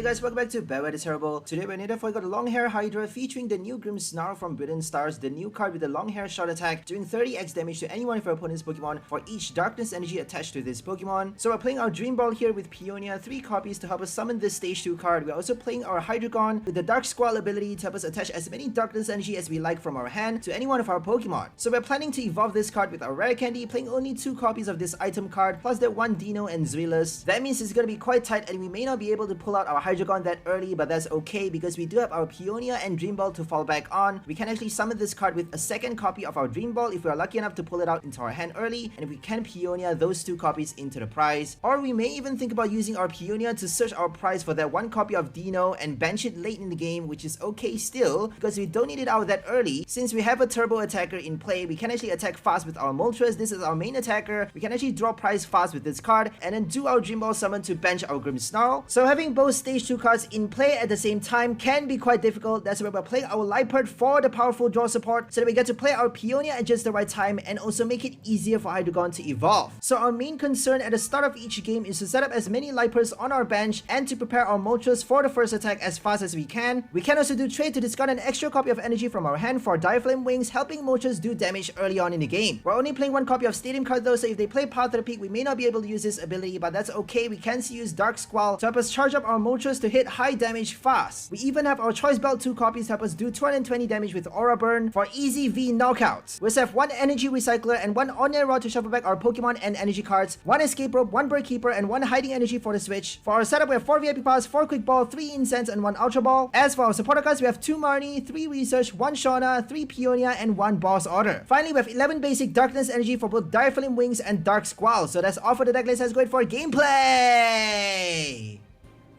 guys, welcome back to 𝘿𝙚𝓬𝓷𝓰𝓱𝓪𝓲𝓻. Today we're native for got a Longhair Hydra featuring the new Grimmsnarl from Brilliant Stars, the new card with the Longhair Shot Attack, doing 30x damage to any one of your opponent's Pokemon for each darkness energy attached to this Pokemon. So we're playing our Dream Ball here with Peonia, 3 copies to help us summon this stage 2 card. We're also playing our Hydreigon with the Dark Squall Ability to help us attach as many darkness energy as we like from our hand to any one of our Pokemon. So we're planning to evolve this card with our Rare Candy, playing only 2 copies of this item card, plus that 1 Dino and Zweilous. That means it's gonna be quite tight and we may not be able to pull out our Hydreigon that early, but that's okay because we do have our Peonia and Dream Ball to fall back on. We can actually summon this card with a second copy of our Dream Ball if we are lucky enough to pull it out into our hand early, and if we can Peonia those 2 copies into the prize. Or we may even think about using our Peonia to search our prize for that 1 copy of Dino and bench it late in the game, which is okay still because we don't need it out that early. Since we have a turbo attacker in play, we can actually attack fast with our Motres. This is our main attacker. We can actually draw prize fast with this card and then do our Dream Ball summon to bench our Grimmsnarl. So having both stage 2 cards in play at the same time can be quite difficult. That's why we're playing our Liepard for the powerful draw support so that we get to play our Peonia at just the right time and also make it easier for Hydreigon to evolve. So our main concern at the start of each game is to set up as many Liepards on our bench and to prepare our Motres for the first attack as fast as we can. We can also do trade to discard an extra copy of energy from our hand for Diaflame Wings, helping Motres do damage early on in the game. We're only playing 1 copy of Stadium card though, so if they play Path to the Peak, we may not be able to use this ability, but that's okay. We can still use Dark Squall to help us charge up our Motres to hit high damage fast. We even have our Choice Belt 2 copies to help us do 220 damage with Aura Burn for easy V knockouts. We also have 1 Energy Recycler and 1 Ordinary Rod to shuffle back our Pokemon and energy cards, 1 Escape Rope, 1 Bird Keeper, and 1 Hiding Energy for the switch. For our setup, we have 4 VIP Pass, 4 Quick Ball, 3 Incense, and 1 Ultra Ball. As for our supporter cards, we have 2 Marnie, 3 Research, 1 Shauna, 3 Peonia, and 1 Boss Order. Finally, we have 11 basic Darkness Energy for both Diaflame Wings and Dark Squall. So that's all for the deck list. Let's go for gameplay!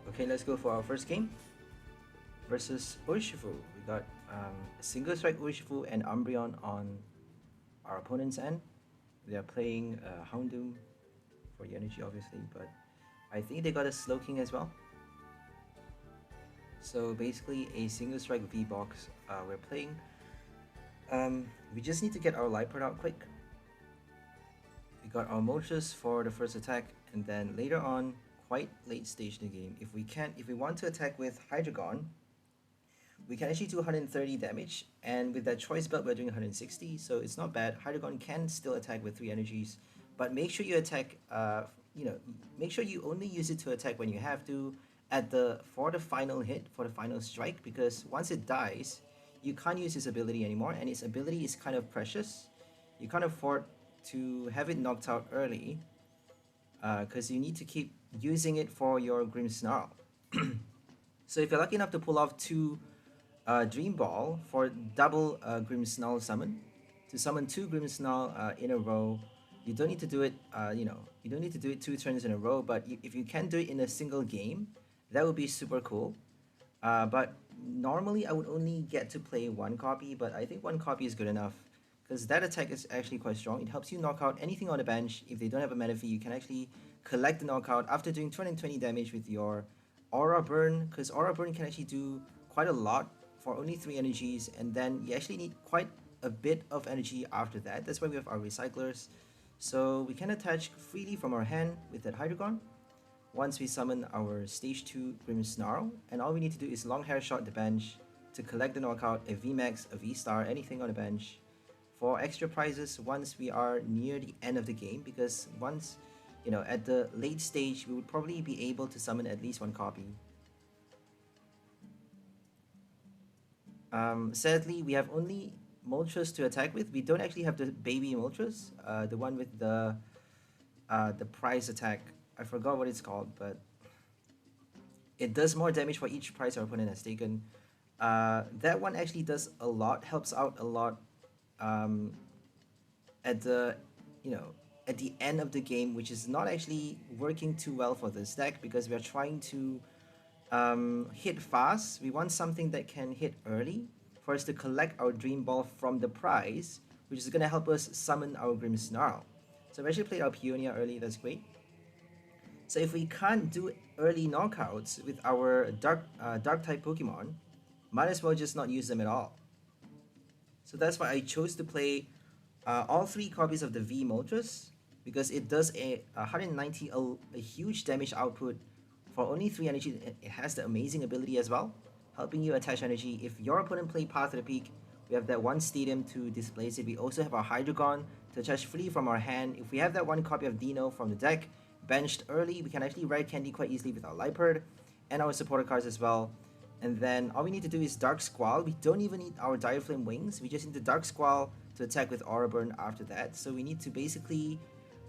Okay, let's go for our first game versus Urshifu. We got a single strike Urshifu and Umbreon on our opponent's end. They are playing Houndoom for the energy obviously, but I think they got a Slowking as well. So basically a single strike V box we're playing. We just need to get our Liepard out quick. We got our Motres for the first attack, and then later on, quite late stage in the game, if we want to attack with Hydreigon, we can actually do 130 damage, and with that Choice Belt we're doing 160, so it's not bad. Hydreigon can still attack with 3 energies, but make sure you attack, make sure you only use it to attack when you have to, for the final hit, for the final strike, because once it dies, you can't use his ability anymore, and his ability is kind of precious. You can't afford to have it knocked out early, because you need to keep using it for your Grimmsnarl. So if you're lucky enough to pull off 2 Dream Ball for double Grimmsnarl summon, to summon 2 Grimmsnarl in a row, you don't need to do it, you don't need to do it 2 turns in a row, but if you can do it in a single game, that would be super cool. But normally I would only get to play 1 copy, but I think 1 copy is good enough because that attack is actually quite strong. It helps you knock out anything on the bench. If they don't have a mana fee, you can actually collect the knockout after doing 220 damage with your Aura Burn, because Aura Burn can actually do quite a lot for only 3 energies, and then you actually need quite a bit of energy after that. That's why we have our Recyclers. So we can attach freely from our hand with that Hydreigon once we summon our stage 2 Grimmsnarl, and all we need to do is Longhair Shot the bench to collect the knockout, a VMAX, a V-Star, anything on the bench for extra prizes once we are near the end of the game, because once, at the late stage, we would probably be able to summon at least 1 copy. Sadly, we have only Motres to attack with. We don't actually have the baby Motres, the one with the prize attack. I forgot what it's called, but it does more damage for each prize our opponent has taken. That one actually does a lot, helps out a lot at the end of the game, which is not actually working too well for this deck because we are trying to hit fast. We want something that can hit early for us to collect our Dream Ball from the prize, which is going to help us summon our Grimmsnarl. So we actually played our Peonia early, that's great. So if we can't do early knockouts with our dark type Pokemon, might as well just not use them at all. So that's why I chose to play all 3 copies of the V Motres, because it does a 190, a huge damage output For only 3 energy, it has the amazing ability as well, helping you attach energy. If your opponent play Path to the Peak, we have that one Stadium to displace it. We also have our Hydreigon to attach free from our hand. If we have that one copy of Dino from the deck, benched early, we can actually ride Candy quite easily with our Liepard and our supporter cards as well. And then all we need to do is Dark Squall. We don't even need our Dire Flame Wings. We just need the Dark Squall to attack with Aura Burn after that. So we need to basically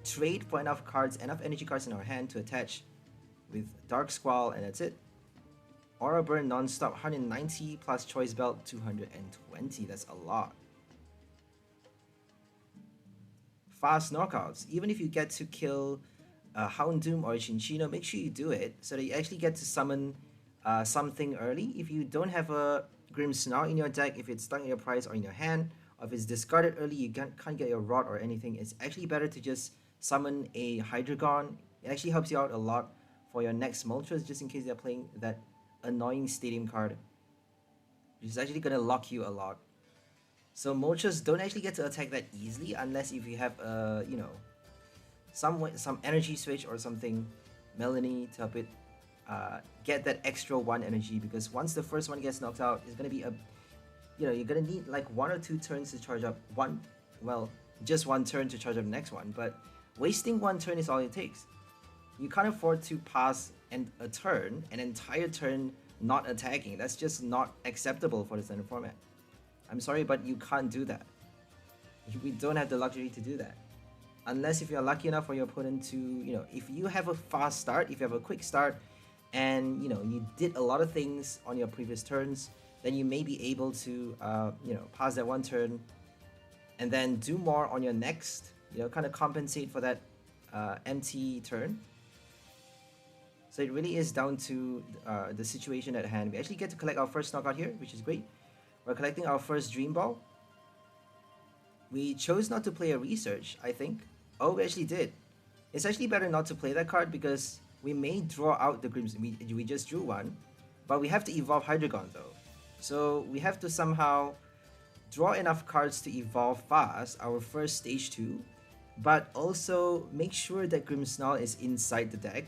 trade for enough cards, enough energy cards in our hand to attach with Dark Squall, and that's it. Aura Burn non-stop, 190 plus Choice Belt, 220. That's a lot. Fast knockouts. Even if you get to kill Houndoom or Chinchino, make sure you do it so that you actually get to summon something early. If you don't have a Grimmsnarl in your deck, if it's stuck in your prize or in your hand, or if it's discarded early, you can't get your Rod or anything, it's actually better to just summon a Hydreigon. It actually helps you out a lot for your next Moltres, just in case they're playing that annoying Stadium card, which is actually going to lock you a lot. So Moltres don't actually get to attack that easily unless if you have a, you know, some energy switch or something, Melanie, to help it get that extra 1 energy, because once the first one gets knocked out, it's going to be a, you know, you're going to need like 1 or 2 turns to charge up just 1 turn to charge up the next one, but wasting 1 turn is all it takes. You can't afford to pass an entire turn not attacking. That's just not acceptable for the standard format. I'm sorry, but you can't do that. We don't have the luxury to do that. Unless if you're lucky enough for your opponent to, you know, if you have a fast start, if you have a quick start, and, you know, you did a lot of things on your previous turns, then you may be able to, you know, pass that 1 turn and then do more on your next, you know, kind of compensate for that empty turn. So it really is down to the situation at hand. We actually get to collect our first knockout here, which is great. We're collecting our first Dream Ball. We chose not to play a Research, I think. Oh, we actually did. It's actually better not to play that card because we may draw out the Grims. We just drew one, but we have to evolve Hydreigon though. So we have to somehow draw enough cards to evolve fast, our first stage 2, but also make sure that Grimmsnarl is inside the deck.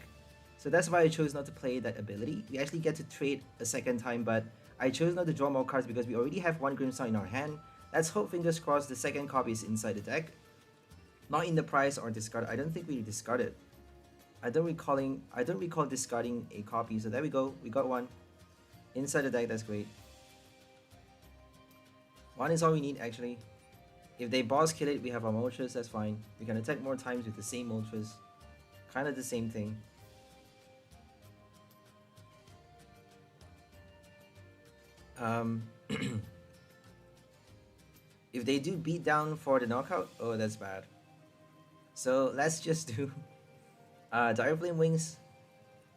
So that's why I chose not to play that ability. We actually get to trade a second time, but I chose not to draw more cards because we already have 1 Grimmsnarl in our hand. Let's hope, fingers crossed, the second copy is inside the deck. Not in the prize or discard. I don't think we discarded. I don't recall discarding a copy. So there we go. We got 1 inside the deck. That's great. 1 is all we need actually. If they boss kill it, we have our Motres. That's fine. We can attack more times with the same Motres. Kind of the same thing. If they do beat down for the knockout, oh, that's bad. So let's just do Dire Flame Wings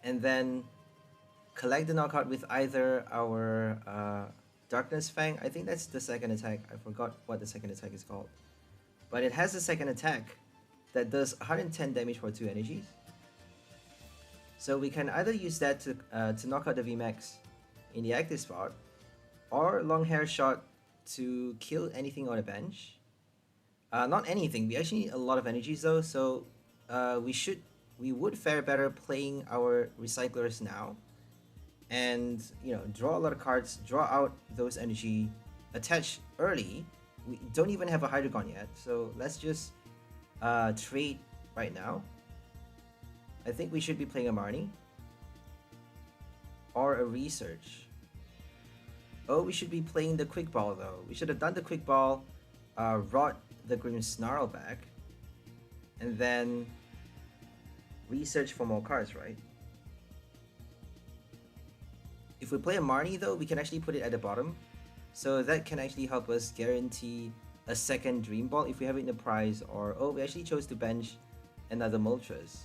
and then collect the knockout with either our Darkness Fang. I think that's the second attack. I forgot what the second attack is called. But it has a second attack that does 110 damage for 2 energies. So we can either use that to knock out the VMAX in the active spot, or Longhair Shot to kill anything on the bench. Not anything, we actually need a lot of energies though, so we would fare better playing our recyclers now. And, you know, draw a lot of cards, draw out those energy, attach early. We don't even have a Hydreigon yet, so let's just trade right now. I think we should be playing a Marnie or a Research. Oh, we should be playing the Quick Ball though. We should have done the Quick Ball, rot the Grimmsnarl back, and then Research for more cards, right? If we play a Marnie though, we can actually put it at the bottom. So that can actually help us guarantee a second Dream Ball if we have it in the prize, or, oh, we actually chose to bench another Moltres.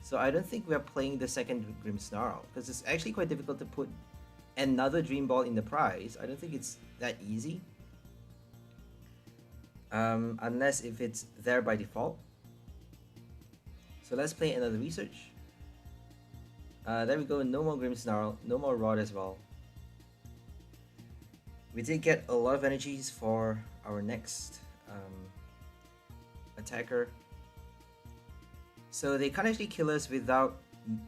So I don't think we are playing the second Grimmsnarl, because it's actually quite difficult to put another Dream Ball in the prize. I don't think it's that easy. Unless if it's there by default. So let's play another Research. There we go, no more Grimmsnarl, no more Rod as well. We did get a lot of energies for our next attacker. So they can't actually kill us without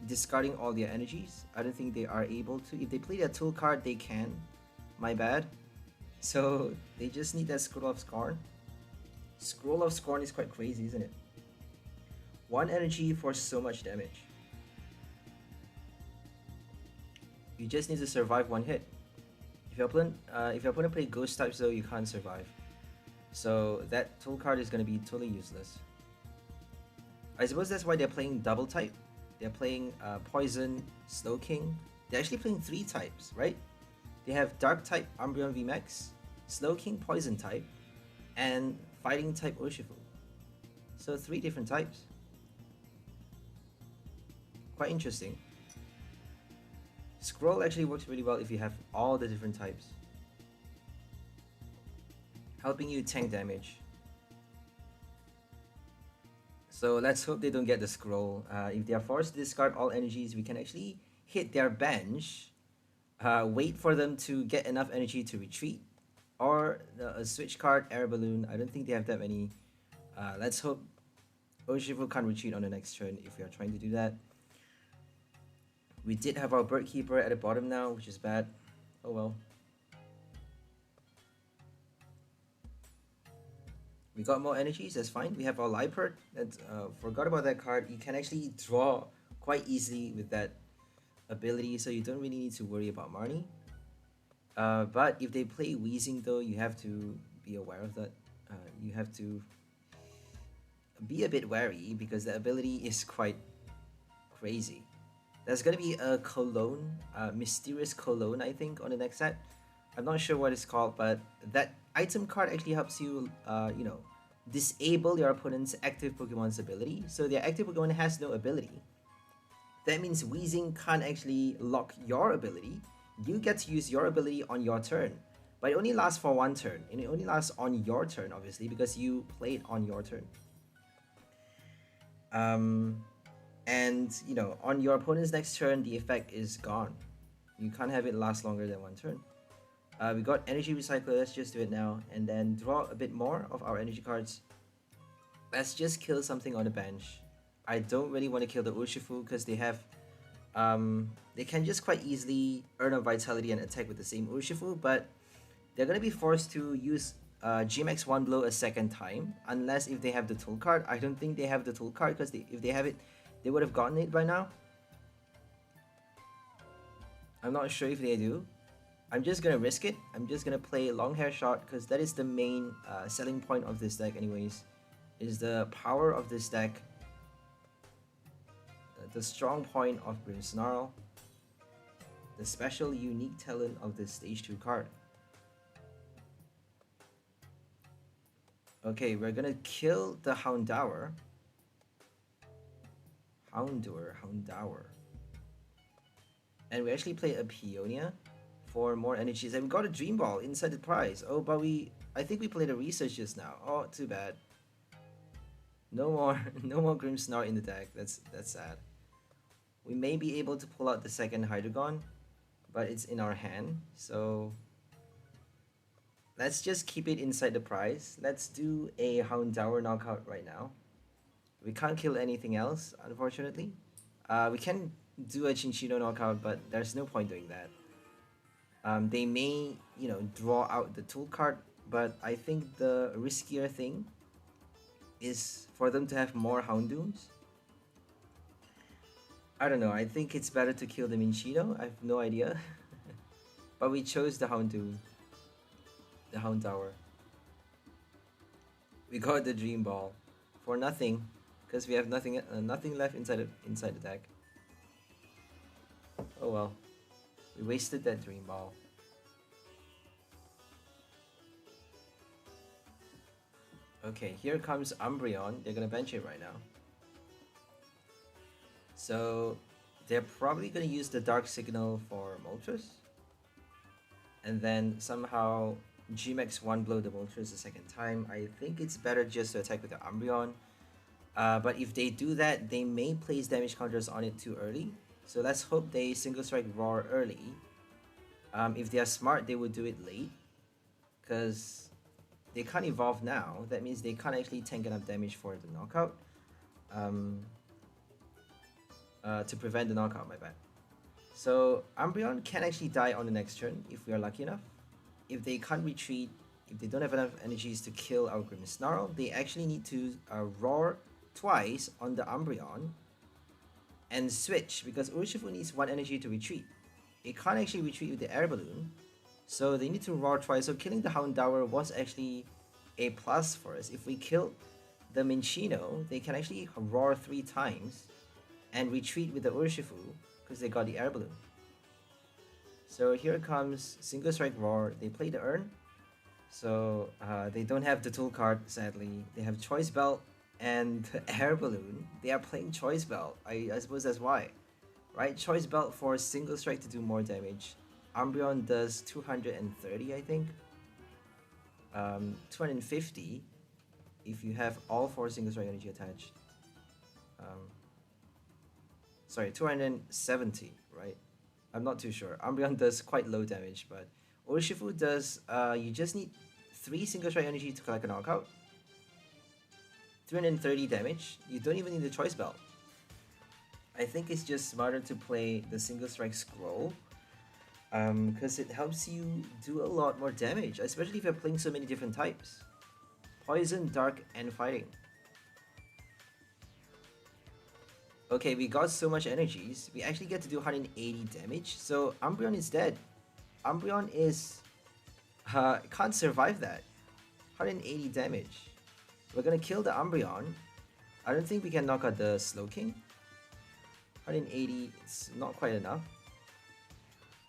discarding all their energies. I don't think they are able to. If they play their tool card, they can. My bad. So they just need that Scroll of Scorn. Scroll of Scorn is quite crazy, isn't it? 1 energy for so much damage. You just need to survive 1 hit. If your opponent play Ghost types though, you can't survive. So that tool card is going to be totally useless. I suppose that's why they're playing double type. They're playing Poison, Slowking. They're actually playing 3 types, right? They have Dark type Umbreon VMAX, Slowking Poison type, and Fighting type Urshifu. So 3 different types. Quite interesting. Scroll actually works really well if you have all the different types, helping you tank damage. So let's hope they don't get the Scroll. If they are forced to discard all energies, we can actually hit their bench, wait for them to get enough energy to retreat, or a switch card, Air Balloon. I don't think they have that many. Let's hope Urshifu can't retreat on the next turn if we are trying to do that. We did have our Bird Keeper at the bottom now, which is bad. Oh well. We got more energies, that's fine. We have our Liepard. Forgot about that card. You can actually draw quite easily with that ability, so you don't really need to worry about Marnie. But if they play Weezing though, you have to be aware of that. You have to be a bit wary because the ability is quite crazy. There's gonna be a Cologne, Mysterious Cologne, I think, on the next set. I'm not sure what it's called, but that item card actually helps you, you know, disable your opponent's active Pokemon's ability. So their active Pokemon has no ability. That means Weezing can't actually lock your ability. You get to use your ability on your turn, but it only lasts for 1 turn, and it only lasts on your turn, obviously, because you played on your turn. And you know, on your opponent's next turn, the effect is gone. You can't have it last longer than 1 turn. We got Energy Recycler, let's just do it now, and then draw a bit more of our energy cards. Let's just kill something on the bench. I don't really want to kill the Urshifu because they have, they can just quite easily earn a Vitality and attack with the same Urshifu, but they're going to be forced to use GMAX 1 blow a second time, unless if they have the tool card. I don't think they have the tool card because if they have it, they would have gotten it by now. I'm not sure if they do. I'm just gonna risk it. I'm just gonna play Longhair Shot because that is the main selling point of this deck anyways. Is the power of this deck. The strong point of Grimmsnarl. The special unique talent of this stage 2 card. Okay, we're gonna kill the Houndour. Houndour. And we actually play a Peonia for more energies, and we got a Dream Ball inside the prize. Oh, but I think we played a Research just now. Oh, too bad. No more Grimmsnarl in the deck. That's sad. We may be able to pull out the second Hydreigon, but it's in our hand, so let's just keep it inside the prize. Let's do a Houndour knockout right now. We can't kill anything else, unfortunately. We can do a Chinchino knockout, but there's no point doing that. They may, you know, draw out the tool card, but I think the riskier thing is for them to have more Houndooms. I don't know, I think it's better to kill the Minchino. I have no idea. But we chose the Houndoom. The Houndour. We got the Dream Ball for nothing, because we have nothing left inside the deck. Oh well. We wasted that Dream Ball. Okay, here comes Umbreon. They're gonna bench it right now. So they're probably gonna use the Dark Signal for Motres. And then somehow GMAX 1 blow the Motres the second time. I think it's better just to attack with the Umbreon. But if they do that, they may place damage counters on it too early. So let's hope they Single Strike Roar early. If they are smart, they would do it late. Because they can't evolve now. That means they can't actually tank enough damage for the knockout. to prevent the knockout, my bad. So Umbreon can actually die on the next turn if we are lucky enough. If they can't retreat, if they don't have enough energies to kill our Grimmsnarl, they actually need to roar twice on the Umbreon and switch, because Urshifu needs 1 energy to retreat. It can't actually retreat with the air balloon, so they need to roar twice. So killing the 𝘿𝐿𝐷𝓷𝓰𝓱𝓪𝓲𝓻 was actually a plus for us. If we kill the Minccino, they can actually roar 3 times and retreat with the Urshifu because they got the air balloon. So here comes single strike roar. They play the Urn, so they don't have the tool card, sadly. They have Choice Belt and the air balloon. They are playing Choice Belt. I suppose that's why, right? Choice Belt for single strike to do more damage. Umbreon does 230, I think. 250 if you have all 4 single strike energy attached. Sorry, 270, right? I'm not too sure. Umbreon does quite low damage, but Urshifu does, you just need 3 single strike energy to collect a knockout. 330 damage. You don't even need the Choice Belt. I think it's just smarter to play the single strike scroll, because it helps you do a lot more damage, especially if you're playing so many different types. Poison, Dark, and Fighting. Okay, we got so much energies. We actually get to do 180 damage. So Umbreon is dead. Umbreon is can't survive that. 180 damage. We're gonna kill the Umbreon. I don't think we can knock out the Slowking. 180, it's not quite enough.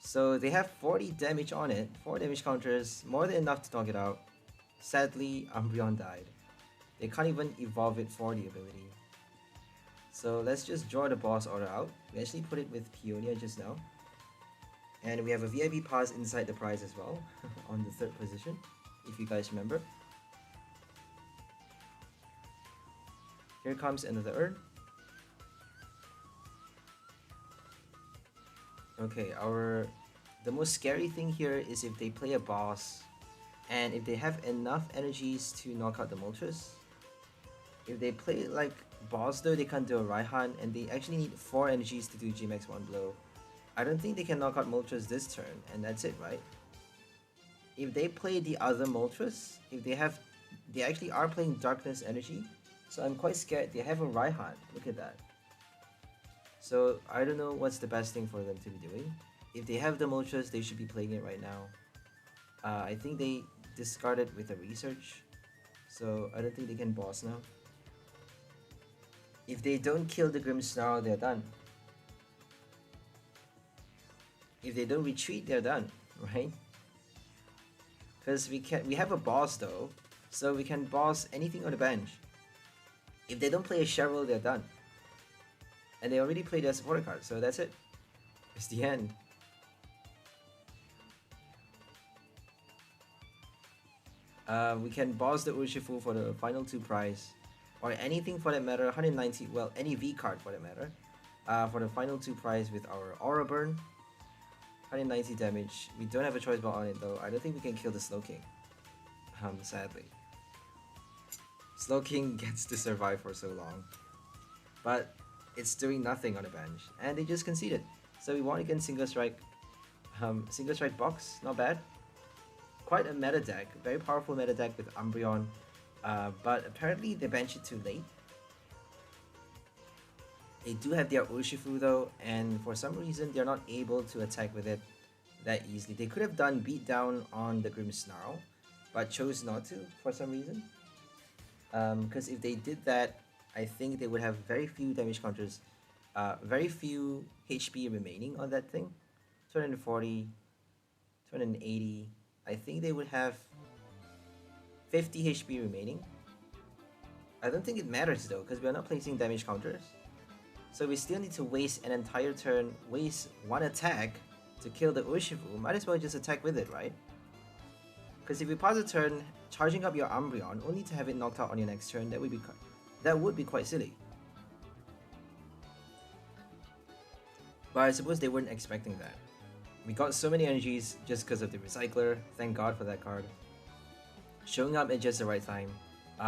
So they have 40 damage on it. 4 damage counters, more than enough to knock it out. Sadly, Umbreon died. They can't even evolve it for the ability. So let's just draw the boss order out. We actually put it with Peonia just now. And we have a VIP pass inside the prize as well, on the 3rd position, if you guys remember. Here comes another Urn. Okay, the most scary thing here is if they play a boss, and if they have enough energies to knock out the Moltres. If they play like boss though, they can't do a Raihan, and they actually need 4 energies to do GMAX 1 blow. I don't think they can knock out Moltres this turn, and that's it, right? If they play the other Moltres, they actually are playing Darkness Energy, so I'm quite scared. They have a Raihan, look at that. So I don't know what's the best thing for them to be doing. If they have the Moltres, they should be playing it right now. I think they discarded with a research, so I don't think they can boss now. If they don't kill the Grimmsnarl, they're done. If they don't retreat, they're done, right? Because we have a boss though, so we can boss anything on the bench. If they don't play a Cheryl, they're done. And they already played their supporter card, so that's it. It's the end. We can boss the Urshifu for the final 2 prize, or anything for that matter, 190, well, any V card for that matter, for the final 2 prize with our Aura Burn. 190 damage. We don't have a Choice Belt on it though. I don't think we can kill the Slowking, sadly. Slowking gets to survive for so long, but it's doing nothing on the bench, and they just conceded. So we won against Single Strike. Single Strike Box, not bad. Quite a meta deck, very powerful meta deck with Umbreon, but apparently they benched it too late. They do have their Urshifu though, and for some reason they're not able to attack with it that easily. They could have done beatdown on the Grimmsnarl, but chose not to for some reason. Because if they did that, I think they would have very few damage counters, very few HP remaining on that thing. 240, 280. I think they would have 50 HP remaining. I don't think it matters though, because we are not placing damage counters. So we still need to waste an entire turn, waste 1 attack to kill the Urshifu. Might as well just attack with it, right? Because if you pause a turn, charging up your Umbreon only to have it knocked out on your next turn, that would be quite silly. But I suppose they weren't expecting that. We got so many energies just because of the Recycler. Thank God for that card. Showing up at just the right time.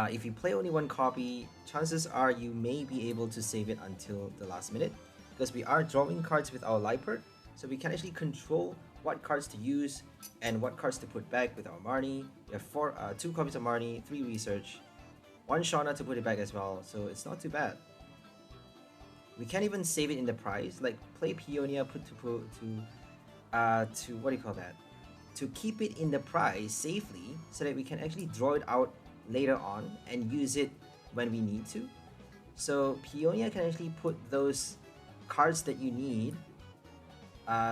If you play only 1 copy, chances are you may be able to save it until the last minute, because we are drawing cards with our Liepard, so we can actually control what cards to use and what cards to put back with our Marnie. We have 2 copies of Marnie, 3 research, 1 Shauna to put it back as well, so it's not too bad. We can't even save it in the prize, like play Peonia, what do you call that? To keep it in the prize safely so that we can actually draw it out later on and use it when we need to. So Peonia can actually put those cards that you need,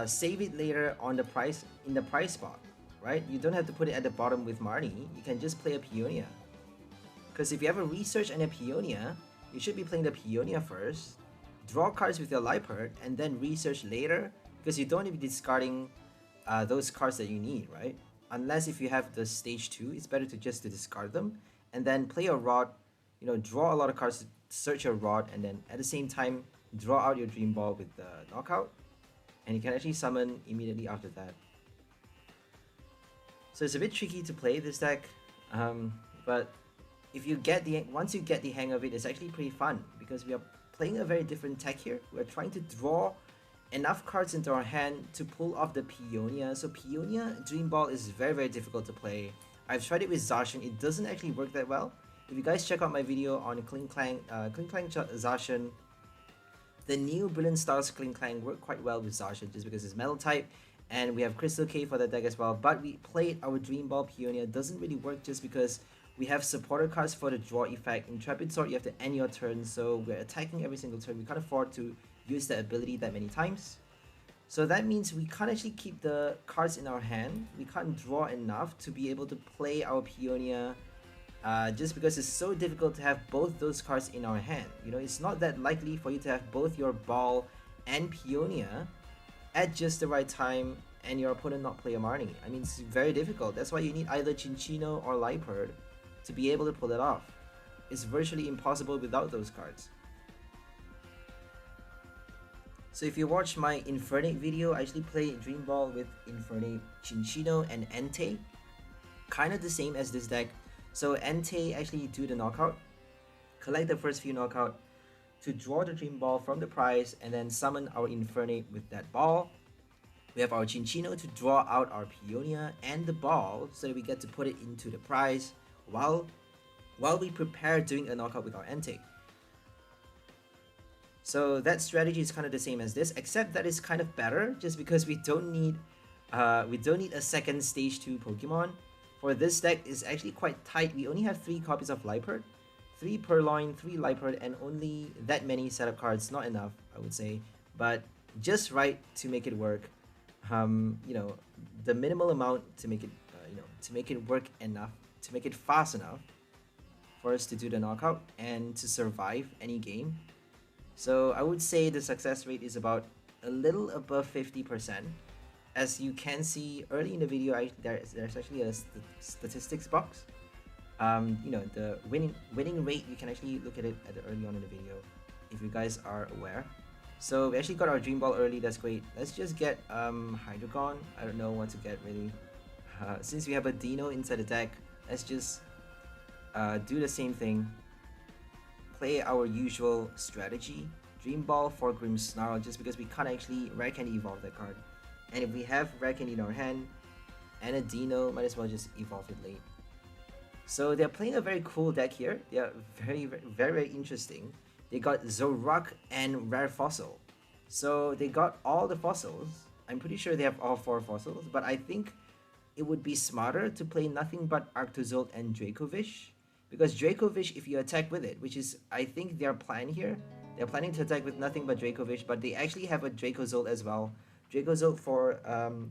save it later on the prize in the prize spot, right? You don't have to put it at the bottom with Marnie. You can just play a Peonia. Because if you have a research and a Peonia, you should be playing the Peonia first, draw cards with your Liepard, and then research later, because you don't need to be discarding those cards that you need, right? Unless if you have the stage 2, it's better to just discard them and then play a Rod, you know, draw a lot of cards, search your Rod, and then at the same time draw out your Dream Ball with the knockout, and you can actually summon immediately after that. So it's a bit tricky to play this deck, but if you get once you get the hang of it, it's actually pretty fun, because we are playing a very different tech here. We're trying to draw enough cards into our hand to pull off the Peonia. So Peonia Dream Ball is very, very difficult to play. I've tried it with Zacian, it doesn't actually work that well. If you guys check out my video on Clang Zacian, the new Brilliant Stars Clang work quite well with Zacian just because it's metal type, and we have Crystal K for that deck as well. But we played our Dream Ball Peonia, doesn't really work just because we have supporter cards for the draw effect. Intrepid Sword, you have to end your turn, so we're attacking every single turn. We can't afford to use the ability that many times. So that means we can't actually keep the cards in our hand. We can't draw enough to be able to play our Peonia, just because it's so difficult to have both those cards in our hand. You know, it's not that likely for you to have both your Ball and Peonia at just the right time and your opponent not play a Marnie. I mean, it's very difficult. That's why you need either Chinchino or Liepard to be able to pull it off. It's virtually impossible without those cards. So if you watch my Infernape video, I actually play Dream Ball with Infernape, Chinchino, and Entei. Kind of the same as this deck. So Entei actually do the knockout, collect the first few knockout to draw the Dream Ball from the prize, and then summon our Infernape with that ball. We have our Chinchino to draw out our Peonia and the ball so that we get to put it into the prize while we prepare doing a knockout with our Entei. So that strategy is kind of the same as this, except that it's kind of better just because we don't need a second stage 2 Pokemon. For this deck, is actually quite tight. We only have 3 copies of Liepard, 3 Purloin, 3 Liepard, and only that many setup cards. Not enough, I would say, but just right to make it work. You know, the minimal amount to make it, to make it work enough, to make it fast enough for us to do the knockout and to survive any game. So I would say the success rate is about a little above 50%. As you can see early in the video, there's actually a statistics box. You know, the winning rate, you can actually look at it early on in the video if you guys are aware. So we actually got our Dream Ball early, that's great. Let's just get Hydreigon. I don't know what to get really. Since we have a Dino inside the deck, let's just do the same thing. Play our usual strategy. Dream Ball for Grimmsnarl, just because we can't actually rare candy evolve that card. And if we have rare candy in our hand and a Dino, might as well just evolve it late. So they're playing a very cool deck here. They are very interesting. They got Zoroark and Rare Fossil. So they got all the fossils. I'm pretty sure they have all 4 fossils, but I think it would be smarter to play nothing but Arctozolt and Dracovish. Because Dracovish, if you attack with it, which is, I think, their plan here. They're planning to attack with nothing but Dracovish, but they actually have a Dracozolt as well. Dracozolt for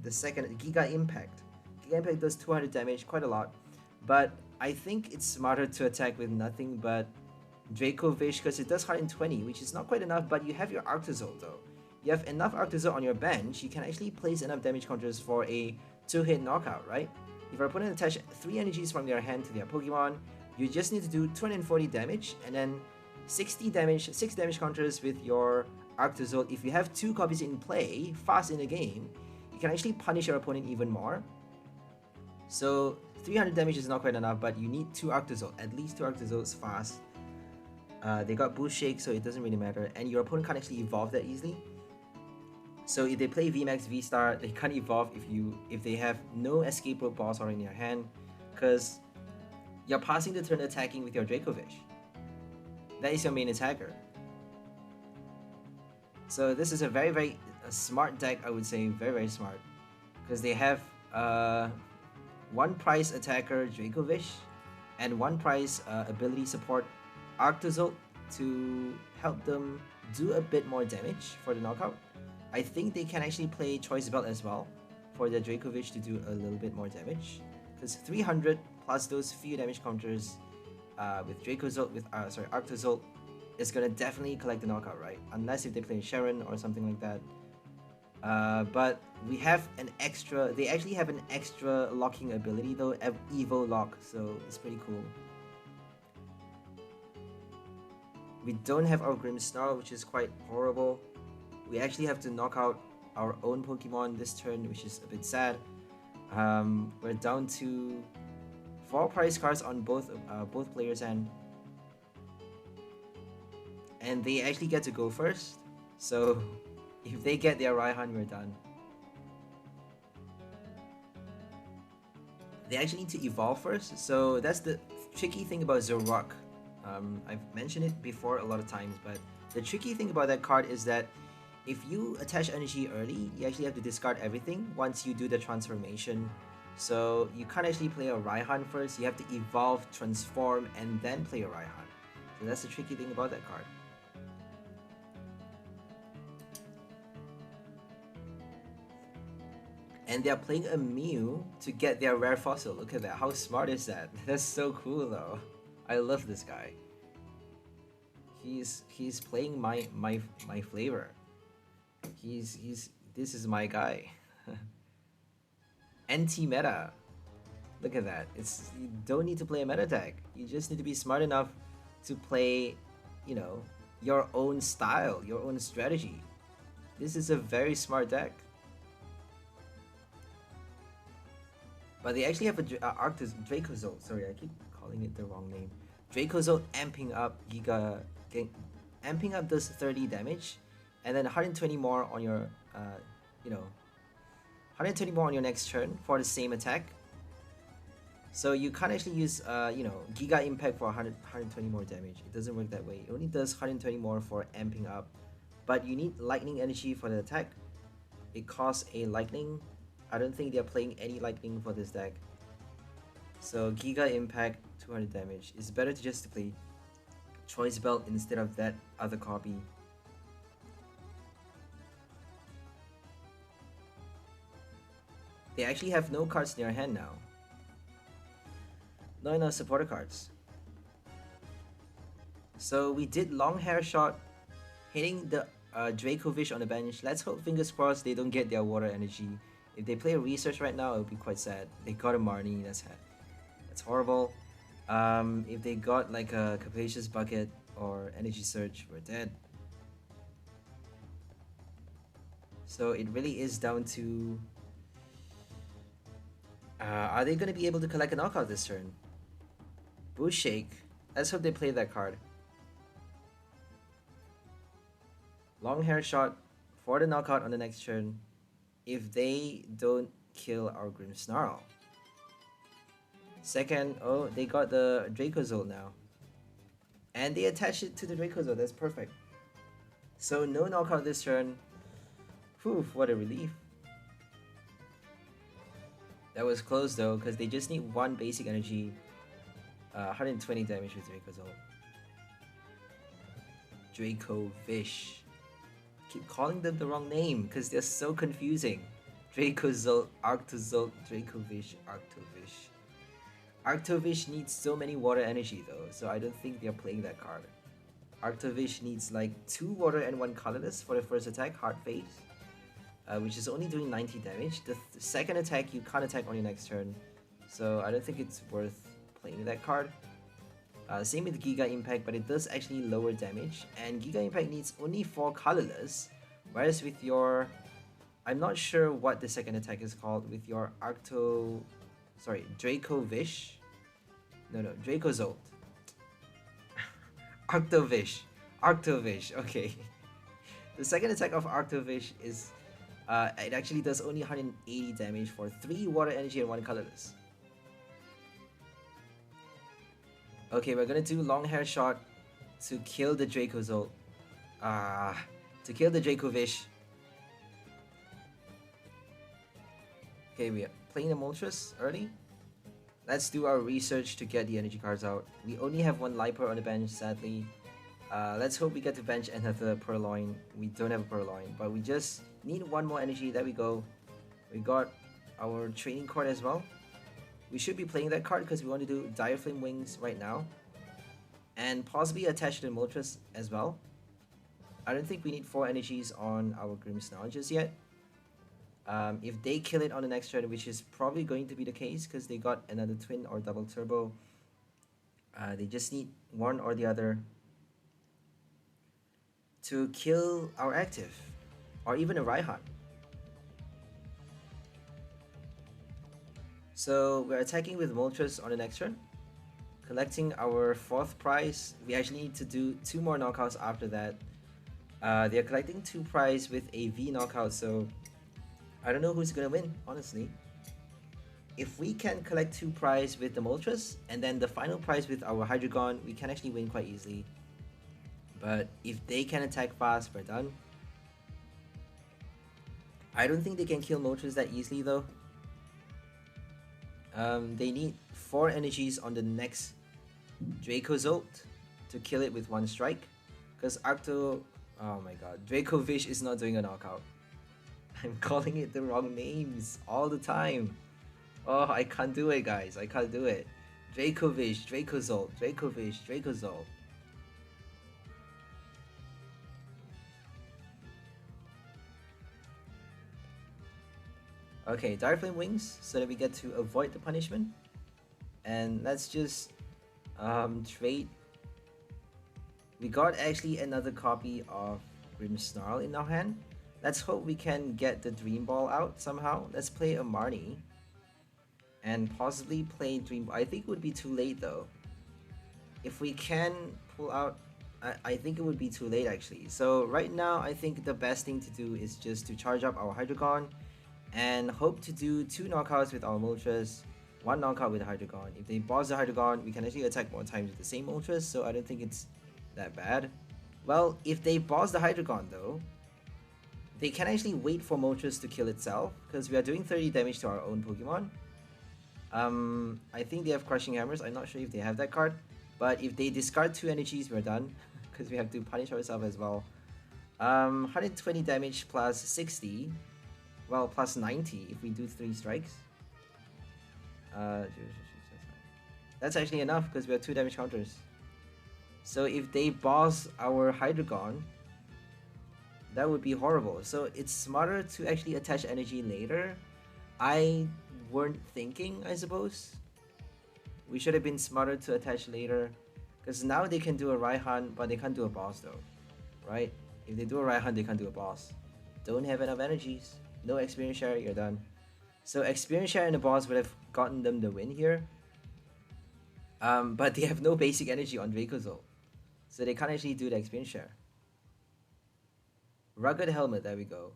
the second Giga Impact. Giga Impact does 200 damage, quite a lot. But I think it's smarter to attack with nothing but Dracovish, because it does 120, which is not quite enough, but you have your Arctozolt though. You have enough Arctozolt on your bench, you can actually place enough damage counters for a 2-hit knockout, right? If our opponent attach 3 energies from their hand to their Pokemon, you just need to do 240 damage and then 6 damage counters with your Arctozolt. If you have 2 copies in play, fast in the game, you can actually punish your opponent even more. So 300 damage is not quite enough, but you need 2 Arctozolt, at least 2 Arctozolts fast. They got Boost Shake, so it doesn't really matter. And your opponent can't actually evolve that easily. So if they play VMAX V-Star, they can't evolve if they have no Escape Rope balls already in your hand, because you're passing the turn attacking with your Dracovish. That is your main attacker. So this is a very smart deck, I would say, very smart, because they have one price attacker Dracovish and one price ability support Arctozolt to help them do a bit more damage for the knockout. I think they can actually play Choice Belt as well for the Dracovish to do a little bit more damage, because 300 plus those few damage counters with Arctozolt is gonna definitely collect the knockout, right? Unless if they play Sharon or something like that. But we have an extra. They actually have an extra locking ability though, Evo Lock, so it's pretty cool. We don't have our Grimmsnarl, which is quite horrible. We actually have to knock out our own Pokemon this turn, which is a bit sad. We're down to 4 prize cards on both players' end, and they actually get to go first. So if they get their Raihan, we're done. They actually need to evolve first, so that's the tricky thing about Zoroark. I've mentioned it before a lot of times, but the tricky thing about that card is that if you attach energy early, you actually have to discard everything once you do the transformation. So you can't actually play a Raihan first, you have to evolve, transform, and then play a Raihan. So that's the tricky thing about that card. And they're playing a Mew to get their rare fossil. Look at that, how smart is that? That's so cool though. I love this guy. He's playing my flavor. This is my guy. Anti-meta. Look at that. You don't need to play a meta deck. You just need to be smart enough to play, you know, your own style, your own strategy. This is a very smart deck. But they actually have a Dracozolt. Sorry, I keep calling it the wrong name. Dracozolt amping up amping up does 30 damage, and then 120 more on your 120 more on your next turn for the same attack. So you can't actually use Giga Impact for 120 more damage. It doesn't work that way. It only does 120 more for amping up, but you need lightning energy for the attack. It costs a lightning. I don't think they're playing any lightning for this deck. So Giga Impact 200 damage. It's better to just play Choice Belt instead of that other copy. They actually have no cards in their hand now. No enough supporter cards. So we did Longhair Shot, hitting the Dracovish on the bench. Let's hope, fingers crossed, they don't get their water energy. If they play a Research right now, it would be quite sad. They got a Marnie, that's horrible. If they got like a Capacious Bucket or Energy Surge, we're dead. So it really is down to... are they going to be able to collect a knockout this turn? Boost Shake. Let's hope they play that card. Longhair Shot for the knockout on the next turn if they don't kill our Grimmsnarl. Second, oh, they got the Dracozolt now. And they attach it to the Dracozolt, that's perfect. So no knockout this turn. Whew, what a relief. That was close though, because they just need one basic energy. 120 damage with Dracozolt. Dracovish. Keep calling them the wrong name because they're so confusing. Dracozolt, Arctozolt, Dracovish, Arctovish. Arctovish needs so many water energy though, so I don't think they're playing that card. Arctovish needs like 2 water and 1 colorless for the first attack, Hard Phase, which is only doing 90 damage. The second attack you can't attack on your next turn, so I don't think it's worth playing that card. Same with Giga Impact, but it does actually lower damage, and Giga Impact needs only 4 colorless, whereas with your... I'm not sure what the second attack is called, with your Dracovish? No, Dracozolt. Octovish. Octovish, okay. The second attack of Octovish is, it actually does only 180 damage for 3 water energy and 1 colorless. Okay, we're gonna do Longhair Shot to kill the Dracozolt. To kill the Dracovish. Okay, we are playing the Motres early. Let's do our research to get the energy cards out. We only have 1 Liepard on the bench, sadly. Let's hope we get to bench another Purloin. We don't have a Purloin, but we just need 1 more energy. There we go. We got our training card as well. We should be playing that card because we want to do Dire Flame Wings right now. And possibly attach the Motres as well. I don't think we need 4 energies on our Grimmsnarl just yet. If they kill it on the next turn, which is probably going to be the case because they got another twin or double turbo. They just need one or the other to kill our active or even a Raihan. So we're attacking with Motres on the next turn, collecting our 4th prize. We actually need to do 2 more knockouts after that. They're collecting 2 prize with a V knockout, so I don't know who's gonna win, honestly. If we can collect 2 prize with the Motres and then the final prize with our Hydreigon, we can actually win quite easily. But if they can attack fast, we're done. I don't think they can kill Motres that easily though. They need 4 energies on the next Dracozolt to kill it with 1 strike. Because oh my god, Dracovish is not doing a knockout. I'm calling it the wrong names all the time. Oh, I can't do it, guys. I can't do it. Dracovish, Dracozolt, Dracovish, Dracozolt. Okay, Dire Flame Wings so that we get to avoid the punishment. And let's just trade. We got actually another copy of Grimmsnarl in our hand. Let's hope we can get the Dream Ball out somehow. Let's play a Marnie. And possibly play Dream Ball. I think it would be too late though. If we can pull out, I think it would be too late actually. So right now, I think the best thing to do is just to charge up our Hydreigon and hope to do 2 knockouts with our Motres, 1 knockout with Hydreigon. If they boss the Hydreigon, we can actually attack more times with the same Motres, so I don't think it's that bad. Well, if they boss the Hydreigon though, they can actually wait for Motres to kill itself, because we are doing 30 damage to our own Pokemon. I think they have Crushing Hammers. I'm not sure if they have that card, but if they discard 2 energies, we're done, because we have to punish ourselves as well. 120 damage plus 60, well, plus 90 if we do 3 strikes. That's actually enough because we have 2 damage counters. So if they boss our Hydreigon, that would be horrible. So it's smarter to actually attach energy later. I weren't thinking, I suppose. We should have been smarter to attach later. Because now they can do a Raihan, but they can't do a boss though. Right? If they do a Raihan, they can't do a boss. Don't have enough energies. No experience share, you're done. So experience share and the boss would have gotten them the win here. But they have no basic energy on Dracozolt. So they can't actually do the experience share. Rugged Helmet, there we go.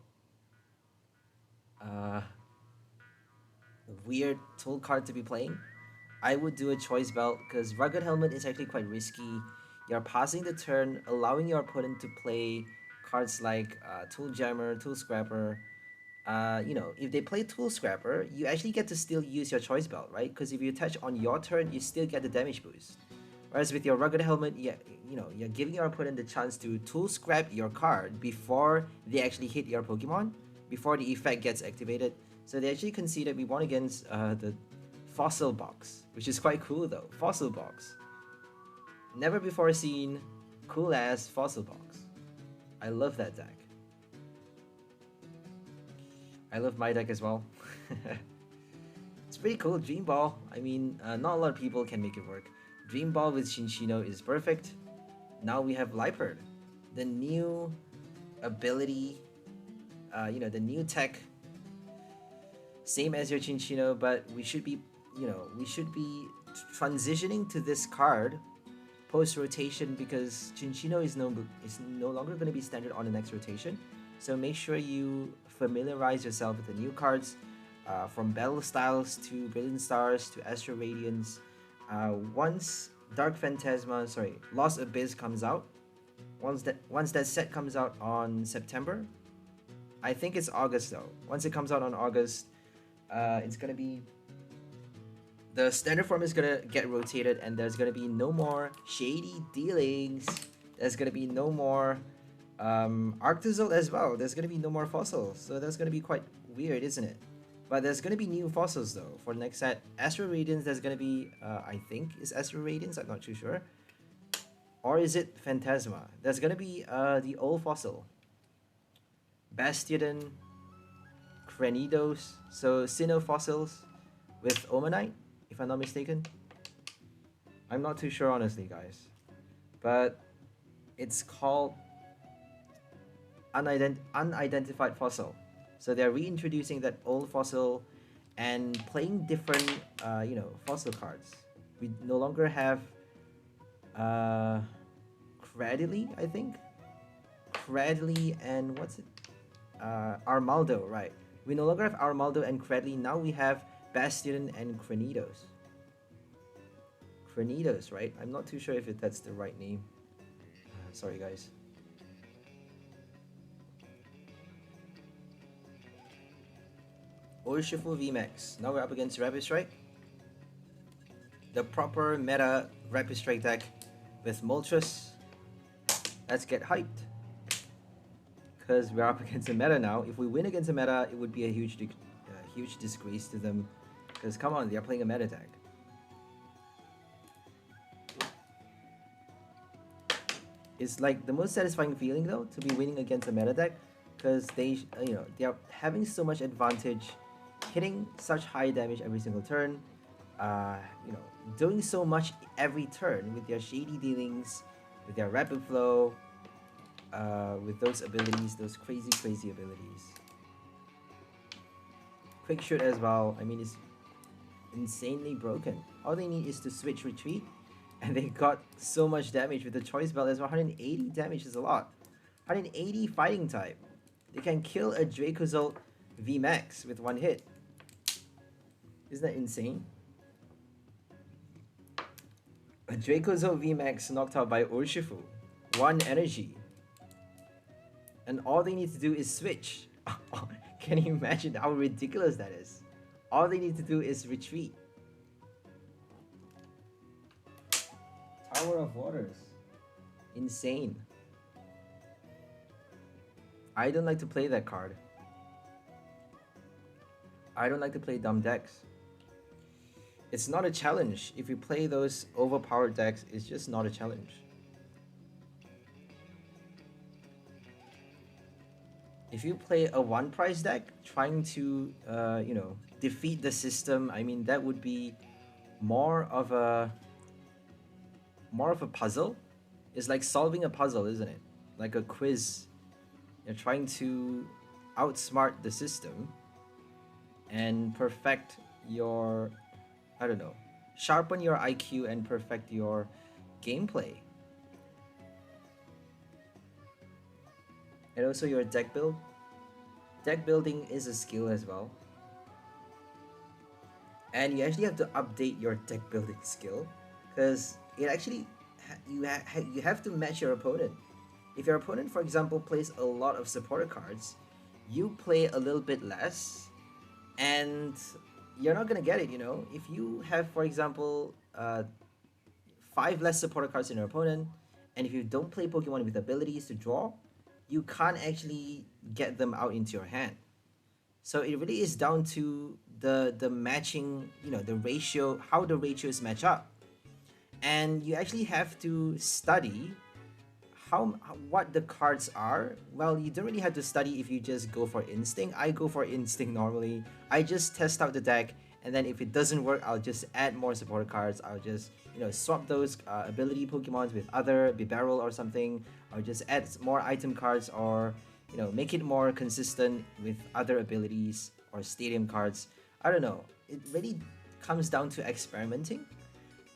Weird tool card to be playing. I would do a Choice Belt because Rugged Helmet is actually quite risky. You're passing the turn, allowing your opponent to play cards like Tool Jammer, Tool Scrapper. You know, if they play Tool Scrapper, you actually get to still use your Choice Belt, right? Because if you attach on your turn, you still get the damage boost. Whereas with your Rugged Helmet, you know, you're giving your opponent the chance to Tool Scrap your card before they actually hit your Pokemon, before the effect gets activated. So they actually conceded we won against the Fossil Box, which is quite cool though. Fossil Box. Never before seen cool ass Fossil Box. I love that deck. I love my deck as well. It's pretty cool. Dream Ball. I mean, not a lot of people can make it work. Dream Ball with Cinccino is perfect. Now we have Liepard. The new ability, you know, the new tech. Same as your Cinccino, but we should be, you know, we should be transitioning to this card post-rotation because Chinchino is no longer going to be standard on the next rotation. So make sure you familiarize yourself with the new cards, from Battle Styles to Brilliant Stars to Astral Radiance. Once Lost Abyss comes out, once that set comes out on September, I think it's August though. Once it comes out on August, it's gonna be, the standard form is gonna get rotated, and there's gonna be no more shady dealings. There's gonna be no more Arctozolt as well. There's gonna be no more fossils, so that's gonna be quite weird, isn't it? But there's gonna be new fossils though for the next set. Astral Radiance, there's gonna be I think is Astral Radiance, I'm not too sure. Or is it Phantasma? There's gonna be the old fossil. Bastiodon, Cranidos, so Sinnoh fossils with Omanite, if I'm not mistaken. I'm not too sure honestly, guys. But it's called unidentified fossil. So they're reintroducing that old fossil and playing different, fossil cards. We no longer have Cradily, I think. Cradily and what's it? Armaldo, right? We no longer have Armaldo and Cradily. Now we have Bastiodon and Cranidos. Cranidos, right? I'm not too sure if that's the right name. Sorry, guys. Urshifu VMAX. Now we're up against Rapid Strike. The proper meta Rapid Strike deck with Moltres. Let's get hyped. Because we're up against a meta now. If we win against a meta, it would be a huge disgrace to them. Because come on, they are playing a meta deck. It's like the most satisfying feeling though to be winning against a meta deck, because they are having so much advantage, hitting such high damage every single turn, doing so much every turn with their shady dealings, with their rapid flow, with those abilities, those crazy abilities. Quick shoot as well. I mean, it's insanely broken. All they need is to switch retreat, and they got so much damage with the choice belt as well. 180 damage is a lot. 180 fighting type. They can kill a Dracozolt VMAX with one hit. Isn't that insane? A Dracozolt VMAX knocked out by Urshifu. 1 energy. And all they need to do is switch. Can you imagine how ridiculous that is? All they need to do is retreat. Tower of Waters. Insane. I don't like to play that card. I don't like to play dumb decks. It's not a challenge. If you play those overpowered decks, it's just not a challenge. If you play a one price deck trying to defeat the system, I mean, that would be more of a puzzle. It's like solving a puzzle, isn't it? Like a quiz. You're trying to outsmart the system and perfect your, sharpen your IQ and perfect your gameplay. And also your deck build. Deck building is a skill as well. And you actually have to update your deck building skill, because it actually, you have to match your opponent. If your opponent, for example, plays a lot of supporter cards, you play a little bit less, and you're not gonna get it, If you have, for example, 5 less supporter cards in your opponent, and if you don't play Pokemon with abilities to draw, you can't actually get them out into your hand. So it really is down to the matching, the ratio, how the ratios match up. And you actually have to study what the cards are. Well, you don't really have to study if you just go for instinct. I go for instinct normally. I just test out the deck, and then if it doesn't work, I'll just add more supporter cards. I'll just swap those ability Pokemons with other Bibarel or something. Or just add more item cards, or make it more consistent with other abilities or stadium cards. I don't know. It really comes down to experimenting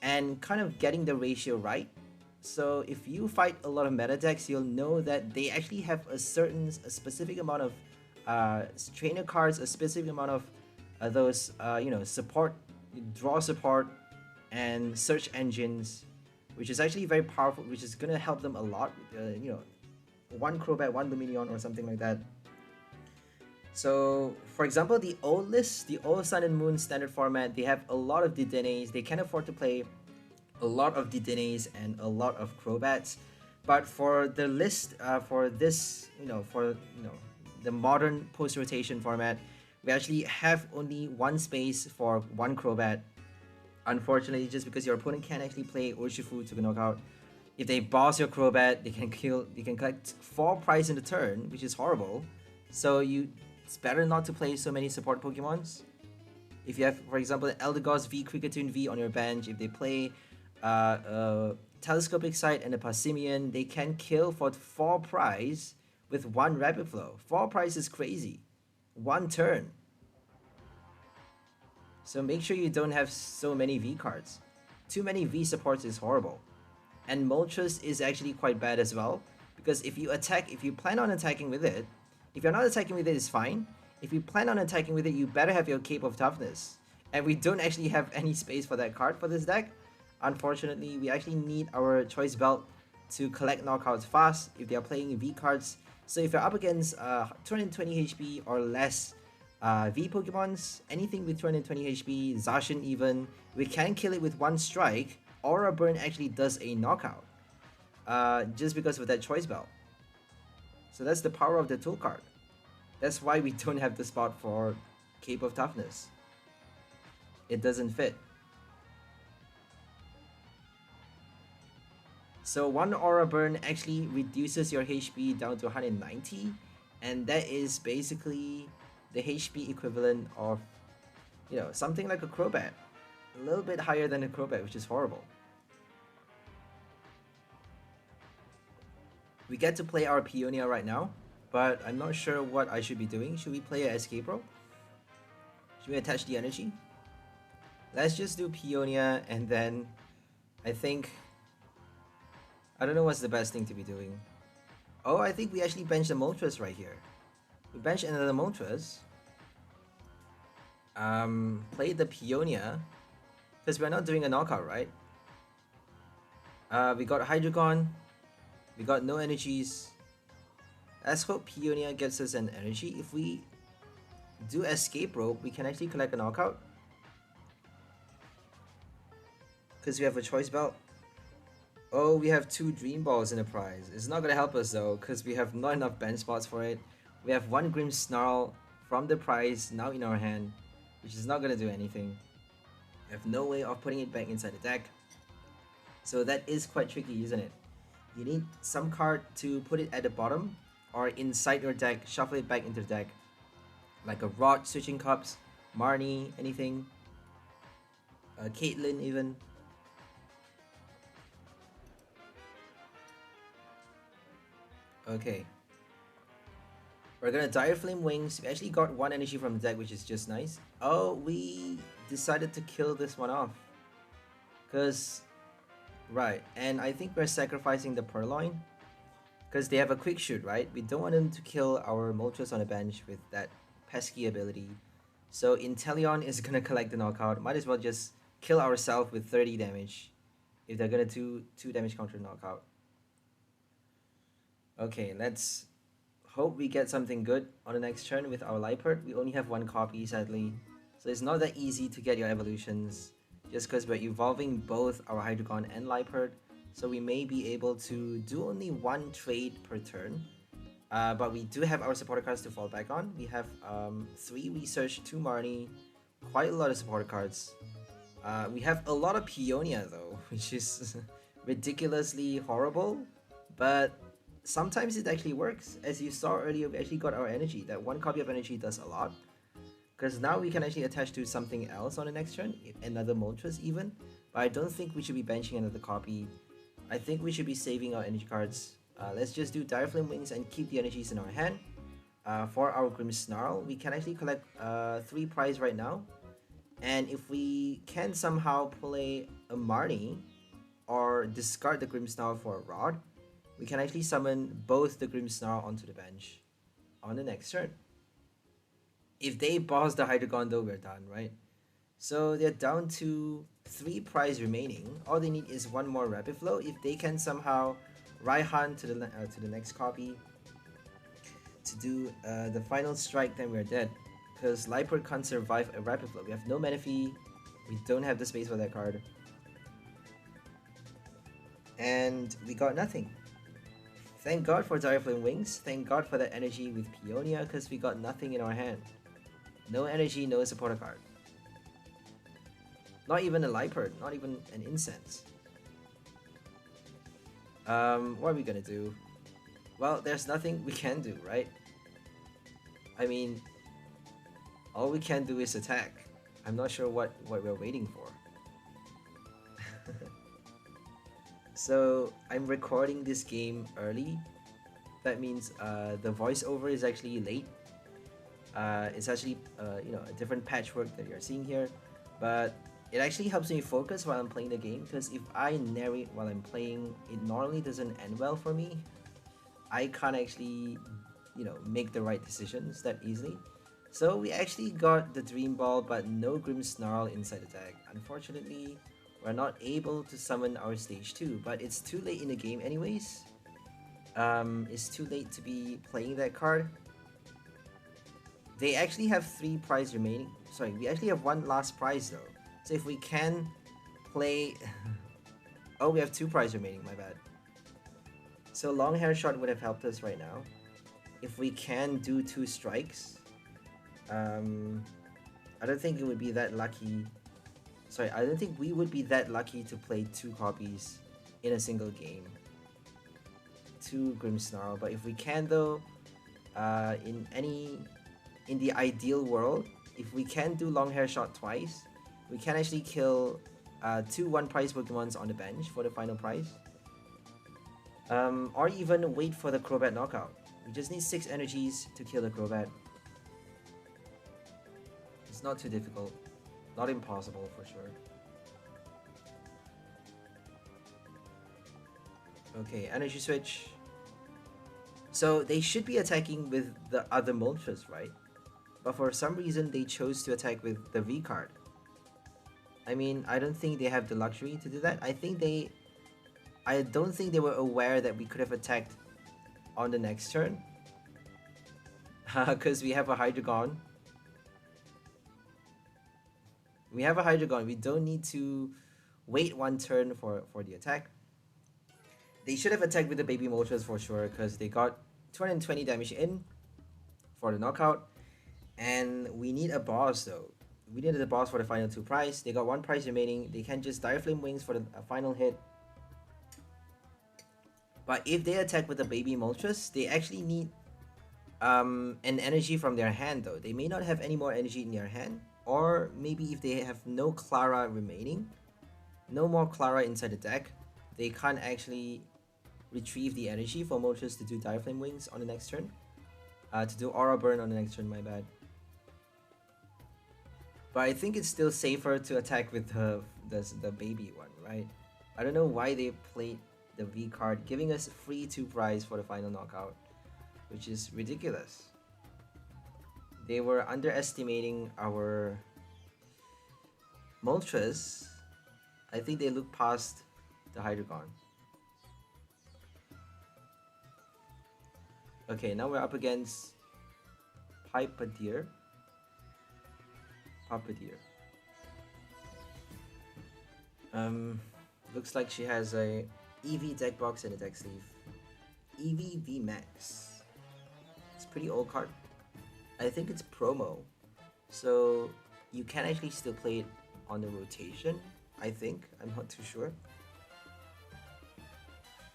and kind of getting the ratio right. So if you fight a lot of meta decks, you'll know that they actually have a specific amount of trainer cards, a specific amount of those support, draw support, and search engines, which is actually very powerful, which is gonna help them a lot with one Crobat, one Lumineon, or something like that. So, for example, the old list, the old Sun and Moon standard format, they have a lot of Dedennes. They can afford to play a lot of Dedennes and a lot of Crobats. But for the list, for this, the modern post-rotation format, we actually have only one space for one Crobat. Unfortunately, just because your opponent can't actually play Urshifu to knock out. If they boss your Crobat, they can collect 4 prize in the turn, which is horrible. So it's better not to play so many support Pokemons. If you have, for example, Eldegoss V, Kricketune V on your bench, if they play Telescopic Sight and a Passimian, they can kill for 4 prize with 1 Rapid Flow. 4 prize is crazy. 1 turn. So make sure you don't have so many V cards. Too many V supports is horrible. And Moltres is actually quite bad as well, because if you plan on attacking with it, if you're not attacking with it, it's fine. If you plan on attacking with it, you better have your Cape of Toughness. And we don't actually have any space for that card for this deck. Unfortunately, we actually need our Choice Belt to collect knockouts fast if they are playing V cards. So if you're up against 220 HP or less V Pokemons, anything with 220 HP, Zacian even, we can kill it with 1 strike. Aura Burn actually does a knockout just because of that Choice Belt. So that's the power of the tool card. That's why we don't have the spot for Cape of Toughness. It doesn't fit. So 1 Aura Burn actually reduces your HP down to 190, and that is basically the HP equivalent of, something like a Crobat. A little bit higher than a Crobat, which is horrible. We get to play our Peonia right now, but I'm not sure what I should be doing. Should we play an Escape Rope? Should we attach the energy? Let's just do Peonia, and then I don't know what's the best thing to be doing. Oh, I think we actually bench the Moltres right here. We bench another Moltres. Play the Peonia, because we're not doing a knockout, right? We got Hydreigon. We got no energies. Let's hope Peonia gets us an energy. If we do Escape Rope, we can actually collect a knockout, because we have a Choice Belt. Oh, we have 2 Dream Balls in the prize. It's not gonna help us though, because we have not enough bench spots for it. We have 1 Grimmsnarl from the prize now in our hand, which is not gonna do anything. We have no way of putting it back inside the deck. So that is quite tricky, isn't it? You need some card to put it at the bottom or inside your deck, shuffle it back into the deck. Like a Rod, Switching Cups, Marnie, anything. Caitlyn even. Okay. We're gonna Dire Flame Wings. We actually got 1 energy from the deck, which is just nice. Oh, we decided to kill this one off. Right, and I think we're sacrificing the Purloin, because they have a Quick Shoot, right? We don't want them to kill our Moltres on the bench with that pesky ability. So Inteleon is gonna collect the knockout. Might as well just kill ourselves with 30 damage if they're gonna do 2 damage counter knockout. Okay, let's hope we get something good on the next turn with our Liepard. We only have 1 copy, sadly. So it's not that easy to get your evolutions, just because we're evolving both our Hydreigon and Liepard. So we may be able to do only 1 trade per turn. But we do have our supporter cards to fall back on. We have 3 Research, 2 Marnie, quite a lot of supporter cards. We have a lot of Peonia though, which is ridiculously horrible. But sometimes it actually works. As you saw earlier, we actually got our energy. That 1 copy of energy does a lot. Because now we can actually attach to something else on the next turn, another Moltres even. But I don't think we should be benching another copy. I think we should be saving our energy cards. Let's just do Dire Flame Wings and keep the energies in our hand. For our Grimmsnarl, we can actually collect 3 prize right now. And if we can somehow play a Marnie, or discard the Grimmsnarl for a Rod, we can actually summon both the Grimmsnarl onto the bench on the next turn. If they boss the Hydreigon though, we're done, right? So they're down to 3 prize remaining. All they need is 1 more Rapid Flow. If they can somehow Raihan to the next copy to do the final strike, then we're dead. Because Liepard can't survive a Rapid Flow. We have no Manaphy. We don't have the space for that card. And we got nothing. Thank God for Dire Flame Wings. Thank God for that energy with Peonia, because we got nothing in our hand. No energy, no supporter card. Not even a Liepard, not even an Incense. What are we gonna do? Well, there's nothing we can do, right? I mean, all we can do is attack. I'm not sure what we're waiting for. So, I'm recording this game early. That means the voiceover is actually late. It's actually you know, a different patchwork that you're seeing here, but it actually helps me focus while I'm playing the game, because if I narrate while I'm playing, it normally doesn't end well for me. I can't actually, you know, make the right decisions that easily. So we actually got the Dream Ball, but no Grimmsnarl inside the deck. Unfortunately, we're not able to summon our stage 2, but it's too late in the game anyways. It's too late to be playing that card. They actually have 3 prize remaining. Sorry, we actually have 1 last prize though. So if we can play... oh, we have 2 prize remaining, my bad. So Longhair Shot would have helped us right now. If we can do 2 strikes. I don't think it would be that lucky. Sorry, I don't think we would be that lucky to play 2 copies in a single game. 2 Grimmsnarl, but if we can though, in the ideal world, if we can do Longhair Shot twice, we can actually kill 2 1 prize Pokemons on the bench for the final prize. Or even wait for the Crobat knockout. We just need 6 energies to kill the Crobat. It's not too difficult. Not impossible for sure. Okay, energy switch. So they should be attacking with the other Moltres, right? But for some reason they chose to attack with the V card. I mean, I don't think they have the luxury to do that. I don't think they were aware that we could have attacked on the next turn. Because we have a Hydreigon. We have a Hydreigon. We don't need to wait 1 turn for the attack. They should have attacked with the baby Moltres for sure, because they got 220 damage in for the knockout. And we need a boss though. We needed a boss for the final 2 prize. They got 1 prize remaining. They can just Dire Flame Wings for the final hit. But if they attack with the baby Moltres, they actually need an energy from their hand though. They may not have any more energy in their hand. Or maybe if they have no Clara remaining, no more Clara inside the deck, they can't actually retrieve the energy for Motres to do Dire Flame Wings on the next turn. To do Aura Burn on the next turn, my bad. But I think it's still safer to attack with the baby one, right? I don't know why they played the V card, giving us free 2 prize for the final knockout, which is ridiculous. They were underestimating our Moltres. I think they looked past the Hydreigon. Okay, now we're up against Pipadier. Looks like she has a EV deck box and a deck sleeve. EV VMAX. It's a pretty old card. I think it's promo, so you can actually still play it on the rotation, I think. I'm not too sure.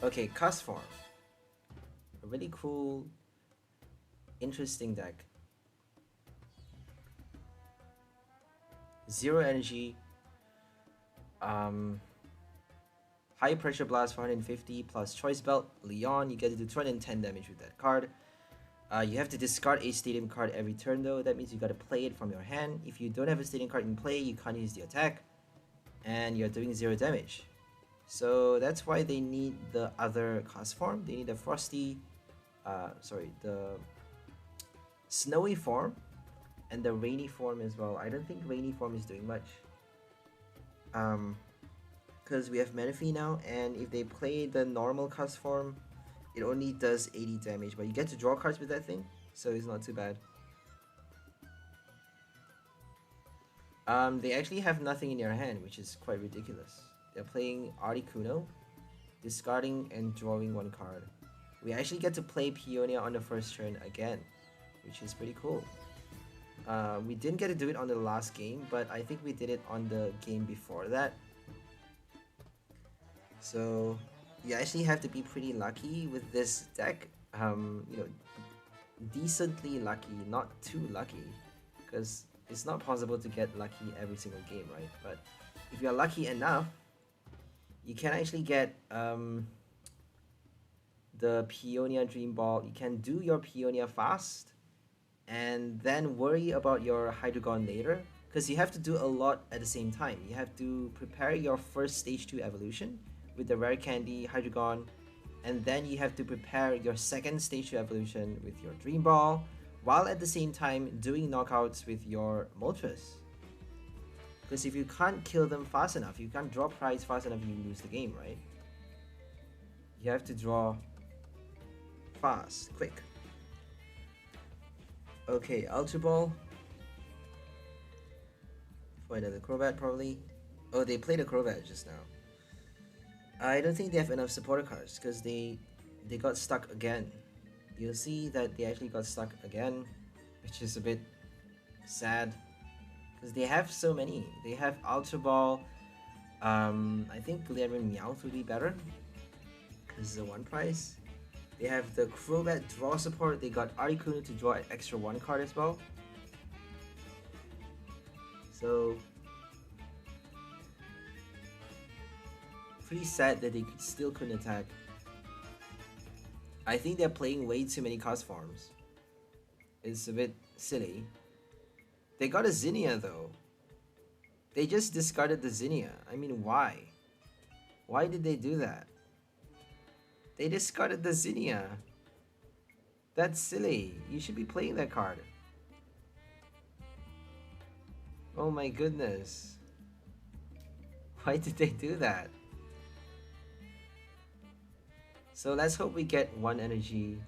Okay, Castform. A really cool, interesting deck. 0 energy. High pressure blast for 150 plus choice belt. Leon, you get to do 210 damage with that card. You have to discard a stadium card every turn though. That means you gotta play it from your hand. If you don't have a stadium card in play, you can't use the attack. And you're doing 0 damage. So that's why they need the other Castform. They need the Frosty, the Snowy form and the Rainy form as well. I don't think Rainy form is doing much. Because we have Manaphy now, and if they play the normal Castform, it only does 80 damage, but you get to draw cards with that thing, so it's not too bad. They actually have nothing in their hand, which is quite ridiculous. They're playing Articuno, discarding and drawing one card. We actually get to play Peonia on the first turn again, which is pretty cool. We didn't get to do it on the last game, but I think we did it on the game before that. So you actually have to be pretty lucky with this deck. You know, decently lucky, not too lucky, because it's not possible to get lucky every single game, right? But if you're lucky enough, you can actually get the Peonia Dream Ball. You can do your Peonia fast and then worry about your Hydreigon later, because you have to do a lot at the same time. You have to prepare your first stage 2 evolution with the rare candy Hydreigon, and then you have to prepare your second stage 2 evolution with your Dream Ball, while at the same time doing knockouts with your Motres. Because if you can't kill them fast enough, you can't draw prize fast enough, you lose the game, right? You have to draw fast, quick. Okay, Ultra Ball. For another Crobat probably. Oh, they played a Crobat just now. I don't think they have enough supporter cards because they got stuck again. You'll see that they actually got stuck again, which is a bit sad because they have so many. They have Ultra Ball. I think Galarian Meowth would be better because it's a 1 prize. They have the Crobat draw support. They got Articuno to draw an extra 1 card as well. So pretty sad that they still couldn't attack. I think they're playing way too many Castforms. It's a bit silly. They got a Zinnia though. They just discarded the Zinnia. I mean, why? Why did they do that? They discarded the Zinnia. That's silly. You should be playing that card. Oh my goodness. Why did they do that? So let's hope we get 1 energy,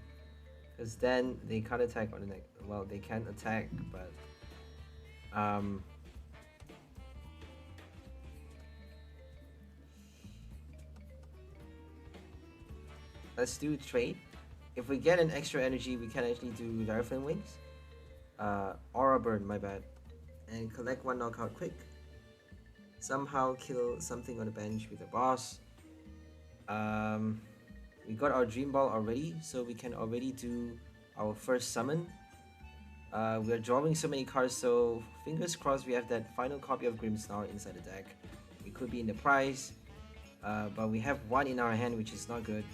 because then they can't attack on the next. Well, they can attack, but let's do trade. If we get an extra energy, we can actually do Dire Flame Wings, Aura Burn, my bad, and collect 1 knockout quick. Somehow kill something on the bench with a boss. We got our Dream Ball already, so we can already do our first summon. We are drawing so many cards, so fingers crossed we have that final copy of Grimmsnarl inside the deck. It could be in the prize, but we have 1 in our hand, which is not good.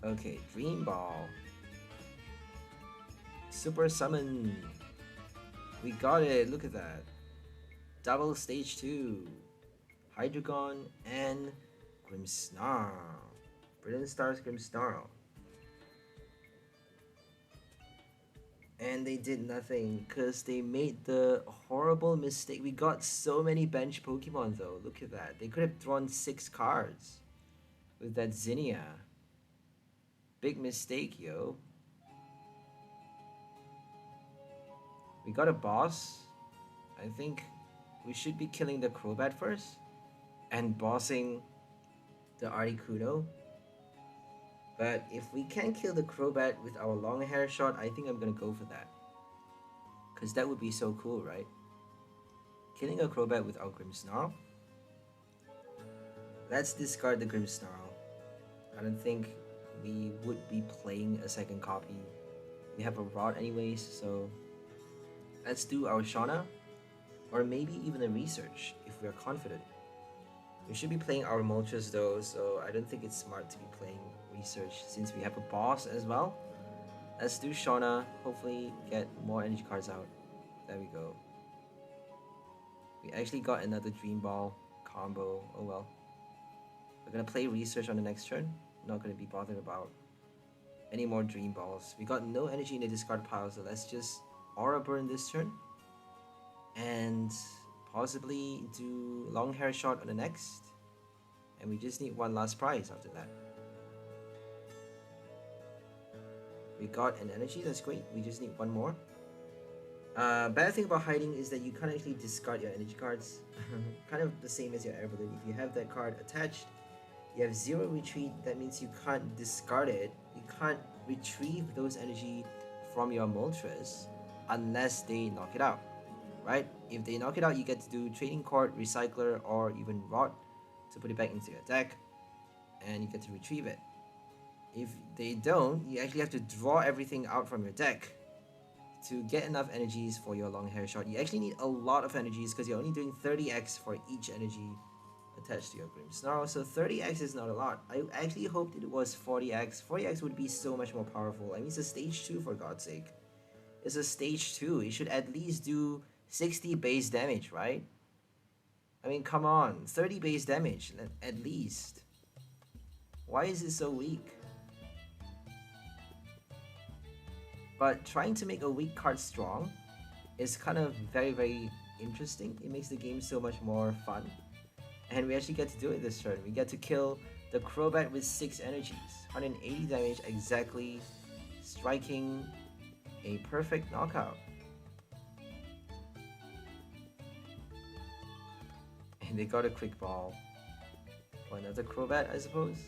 Okay, Dream Ball. Super Summon. We got it, look at that. Double stage 2. Hydreigon and Grimmsnarl. Brilliant Stars Grimmsnarl. And they did nothing because they made the horrible mistake. We got so many bench Pokemon though. Look at that. They could have drawn 6 cards with that Zinnia. Big mistake, yo. We got a boss. I think we should be killing the Crobat first and bossing the Articuno. But if we can kill the Crobat with our Longhair Shot, I think I'm gonna go for that. Because that would be so cool, right? Killing a Crobat with our Grimmsnarl. Let's discard the Grimmsnarl. I don't think we would be playing a second copy. We have a Rod anyways, so let's do our Shauna. Or maybe even a Research, if we are confident. We should be playing our Moltres though, so I don't think it's smart to be playing Research since we have a boss as well. Let's do Shauna, hopefully get more energy cards out. There we go. We actually got another Dream Ball combo. Oh well. We're gonna play Research on the next turn. Not gonna be bothered about any more Dream Balls. We got no energy in the discard pile, so let's just Aura Burn this turn. And possibly do Longhair Shot on the next. And we just need one last prize after that. We got an energy, that's great. We just need one more. Bad thing about hiding is that you can't actually discard your energy cards. Kind of the same as your air balloon. If you have that card attached, you have 0 retreat. That means you can't discard it. You can't retrieve those energy from your Moltres unless they knock it out, right? If they knock it out, you get to do Trading Card, Recycler, or even Rot to put it back into your deck, and you get to retrieve it. If they don't, you actually have to draw everything out from your deck to get enough energies for your Longhair Shot. You actually need a lot of energies because you're only doing 30x for each energy attached to your Grimmsnarl. So 30x is not a lot. I actually hoped it was 40x. 40x would be so much more powerful. I mean, it's a stage 2 for God's sake. It's a stage 2. It should at least do 60 base damage, right? I mean, come on. 30 base damage, at least. Why is it so weak? But trying to make a weak card strong is kind of very, very interesting. It makes the game so much more fun. And we actually get to do it this turn. We get to kill the Crobat with 6 energies. 180 damage exactly, striking a perfect knockout. And they got a Quick Ball. For another Crobat, I suppose?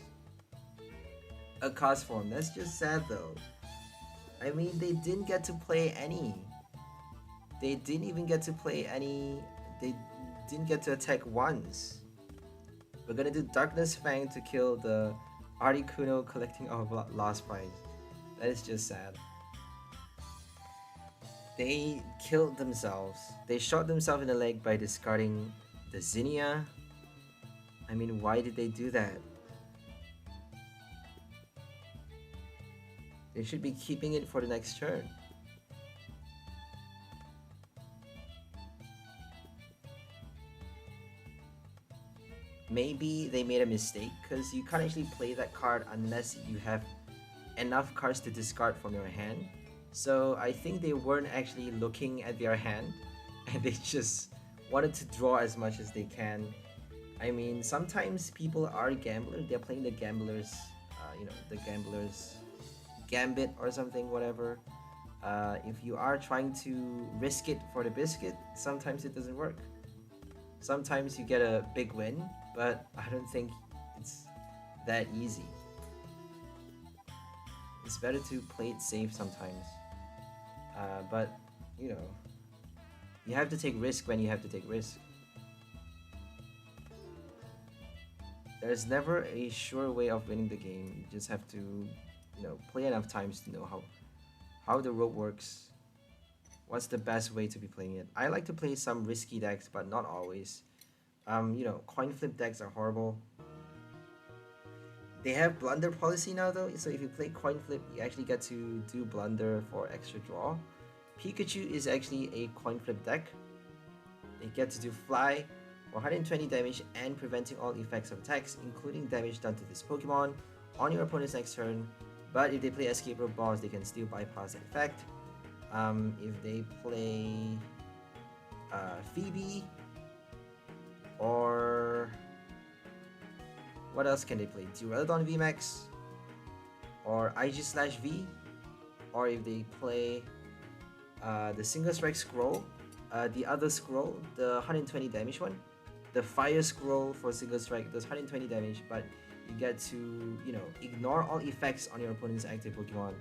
A Castform. That's just sad though. I mean, they didn't get to play any. They didn't even get to play any. They didn't get to attack once. We're gonna do Darkness Fang to kill the Articuno, collecting our last prize. That is just sad. They killed themselves. They shot themselves in the leg by discarding the Zinnia. I mean, why did they do that? They should be keeping it for the next turn. Maybe they made a mistake because you can't actually play that card unless you have enough cards to discard from your hand. So I think they weren't actually looking at their hand and they just wanted to draw as much as they can. I mean, sometimes people are gamblers. They're playing the gamblers, the gamblers gambit or something, whatever. If you are trying to risk it for the biscuit, sometimes it doesn't work. Sometimes you get a big win, but I don't think it's that easy. It's better to play it safe sometimes. But, you know, you have to take risk when you have to take risk. There's never a sure way of winning the game. You just have to, play enough times to know how the rope works. What's the best way to be playing it? I like to play some risky decks, but not always. Coin flip decks are horrible. They have blunder policy now though, so if you play coin flip, you actually get to do blunder for extra draw. Pikachu is actually a coin flip deck. They get to do fly for 120 damage and preventing all effects of attacks, including damage done to this Pokemon on your opponent's next turn. But if they play Escape Rope Balls, they can still bypass that effect. If they play Phoebe, or what else can they play? 𝘿𝙗𝓷𝓰𝓱𝓪𝓲𝓻 VMAX, or IG/V, or if they play the Single Strike Scroll, the other scroll, the 120 damage one, the Fire Scroll for Single Strike does 120 damage, but you get to, ignore all effects on your opponent's active Pokemon.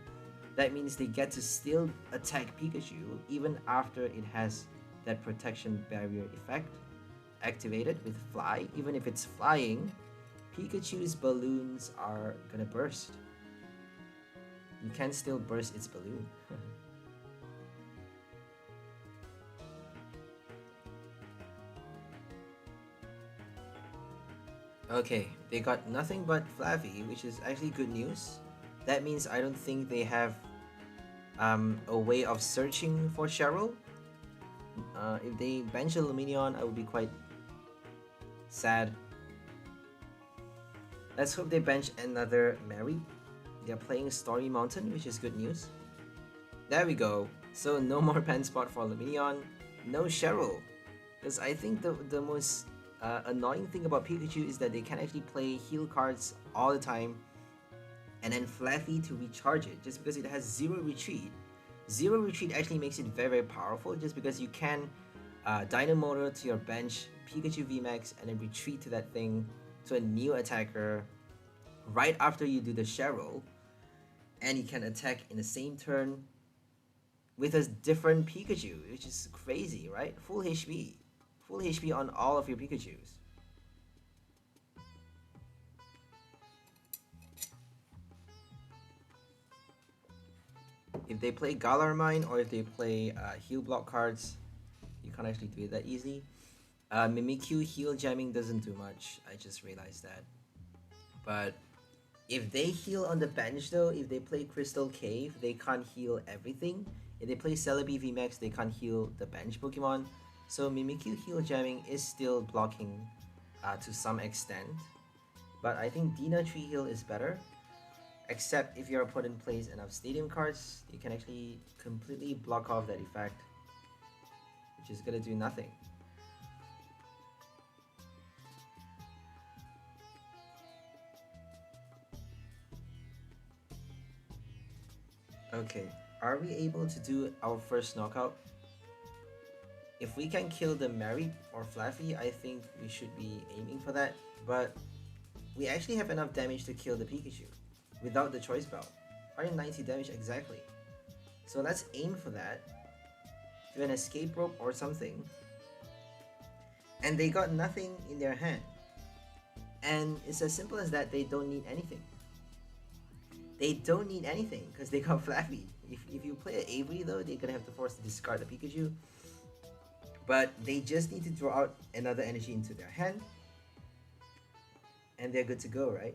That means they get to still attack Pikachu even after it has that protection barrier effect activated with Fly. Even if it's flying, Pikachu's balloons are gonna burst. You can still burst its balloon. Okay, they got nothing but Flaaffy, which is actually good news. That means I don't think they have a way of searching for Cheryl. If they bench a Lumineon, I would be quite sad. Let's hope they bench another Mary. They're playing Stormy Mountain, which is good news. There we go. So no more pen spot for Lumineon, no Cheryl. Because I think the most annoying thing about Pikachu is that they can actually play heal cards all the time and then Flaaffy to recharge it, just because it has zero retreat. Zero retreat actually makes it very powerful, just because you can Dynamotor to your bench, Pikachu VMAX, and then retreat to that thing to a new attacker right after you do the Cheryl, and you can attack in the same turn with a different Pikachu, which is crazy, right? Full HP on all of your Pikachus. If they play Galarmine or if they play heal block cards, you can't actually do it that easy. Mimikyu heal jamming doesn't do much, I just realized that. But if they heal on the bench though, if they play Crystal Cave, they can't heal everything. If they play Celebi VMAX, they can't heal the bench Pokemon. So Mimikyu heal jamming is still blocking to some extent. But I think Dina Tree Heal is better. Except if your opponent plays enough stadium cards, you can actually completely block off that effect, which is gonna do nothing. Okay, are we able to do our first knockout? If we can kill the Mary or Flaaffy, I think we should be aiming for that, but we actually have enough damage to kill the Pikachu without the choice belt. 190 damage exactly. So let's aim for that. Do an escape rope or something. And they got nothing in their hand. And it's as simple as that, they don't need anything. They don't need anything because they got Flaaffy. If you play an Avery though, they're gonna have to force to discard the Pikachu. But they just need to draw out another energy into their hand. And they're good to go, right?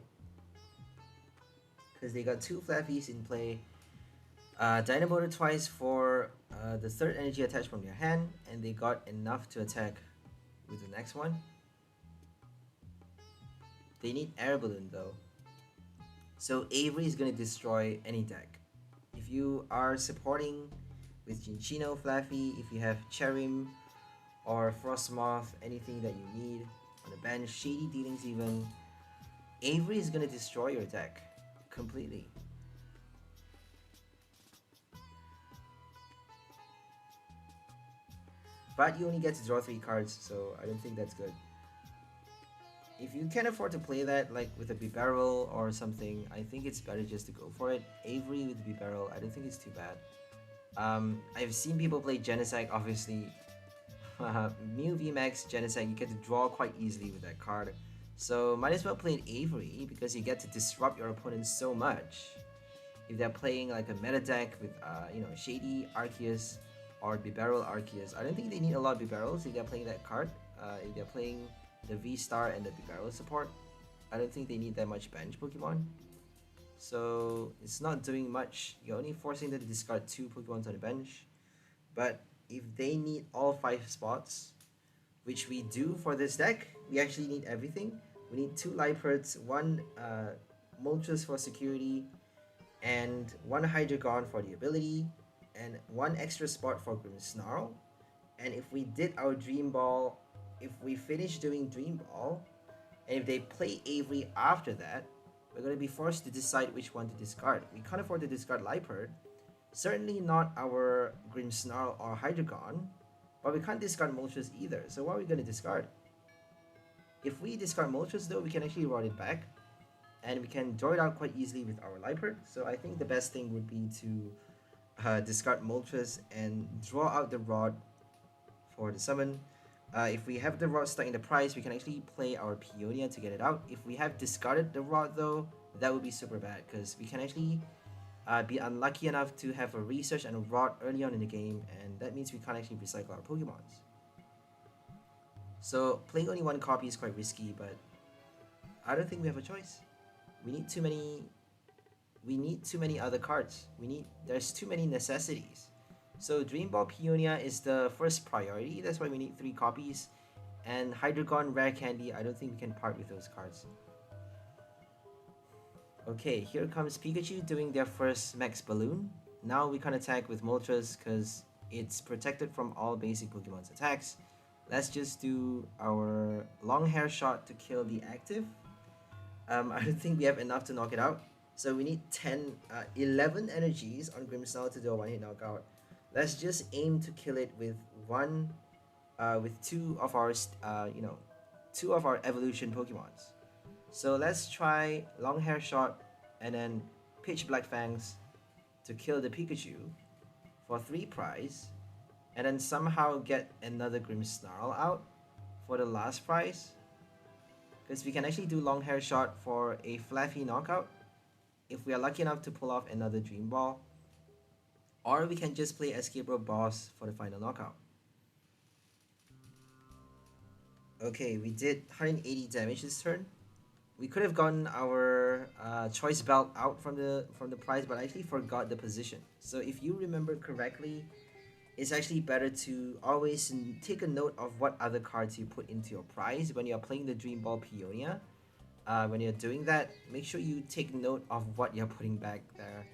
Because they got two Flaaffys in play. Dynamotor twice for the third energy attached from their hand, and they got enough to attack with the next one. They need Air Balloon though. So Avery is going to destroy any deck. If you are supporting with Cinccino, Flaaffy, if you have Cherim or Frostmoth, anything that you need on the bench, Shady Dealings even, Avery is going to destroy your deck completely. But you only get to draw 3 cards, so I don't think that's good. If you can afford to play that, like with a Bibarel or something, I think it's better just to go for it. Avery with Bibarel, I don't think it's too bad. I've seen people play Genesect, obviously. Mew VMAX Genesect, you get to draw quite easily with that card. So might as well play an Avery because you get to disrupt your opponent so much. If they're playing like a meta deck with you know, Shady Arceus or Bibarel Arceus, I don't think they need a lot of Bibarels if they're playing that card. If they're playing the V-Star and the Bibarel support, I don't think they need that much bench Pokemon. So it's not doing much. You're only forcing them to discard 2 Pokemon on the bench. But if they need all 5 spots, which we do for this deck, we actually need everything. We need 2 Liepards, 1 Motres for security, and 1 Hydreigon for the ability, and 1 extra spot for Grimmsnarl. And if we did our Dream Ball, if we finish doing Dream Ball, and if they play Avery after that, we're going to be forced to decide which one to discard. We can't afford to discard Liepard. Certainly not our Grimmsnarl or Hydreigon, but we can't discard Moltres either. So what are we going to discard? If we discard Moltres though, we can actually rot it back, and we can draw it out quite easily with our Liepard. So I think the best thing would be to discard Moltres and draw out the Rod for the summon. If we have the Rod stuck in the prize, we can actually play our Peonia to get it out. If we have discarded the Rod though, that would be super bad because we can actually be unlucky enough to have a Research and a Rod early on in the game, and that means we can't actually recycle our Pokemons. So playing only 1 copy is quite risky, but I don't think we have a choice. We need too many other cards. There's too many necessities. So Dream Ball Peonia is the first priority, that's why we need 3 copies. And Hydreigon Rare Candy, I don't think we can part with those cards. Okay, here comes Pikachu doing their first Max Balloon. Now we can attack with Moltres because it's protected from all basic Pokemon's attacks. Let's just do our Longhair Shot to kill the active. I don't think we have enough to knock it out. So we need 11 energies on Grimmsnarl to do a one-hit knockout. Let's just aim to kill it with two of our evolution Pokemons. So let's try Longhair Shot and then Pitch Black Fangs to kill the Pikachu for 3 prize, and then somehow get another Grimmsnarl out for the last prize. Because we can actually do Longhair Shot for a Flaaffy knockout if we are lucky enough to pull off another Dream Ball. Or we can just play Escape Rope Boss for the final knockout. Okay, we did 180 damage this turn. We could have gotten our choice belt out from the prize, but I actually forgot the position. So if you remember correctly, it's actually better to always take a note of what other cards you put into your prize when you're playing the Dream Ball Peonia. When you're doing that, make sure you take note of what you're putting back there.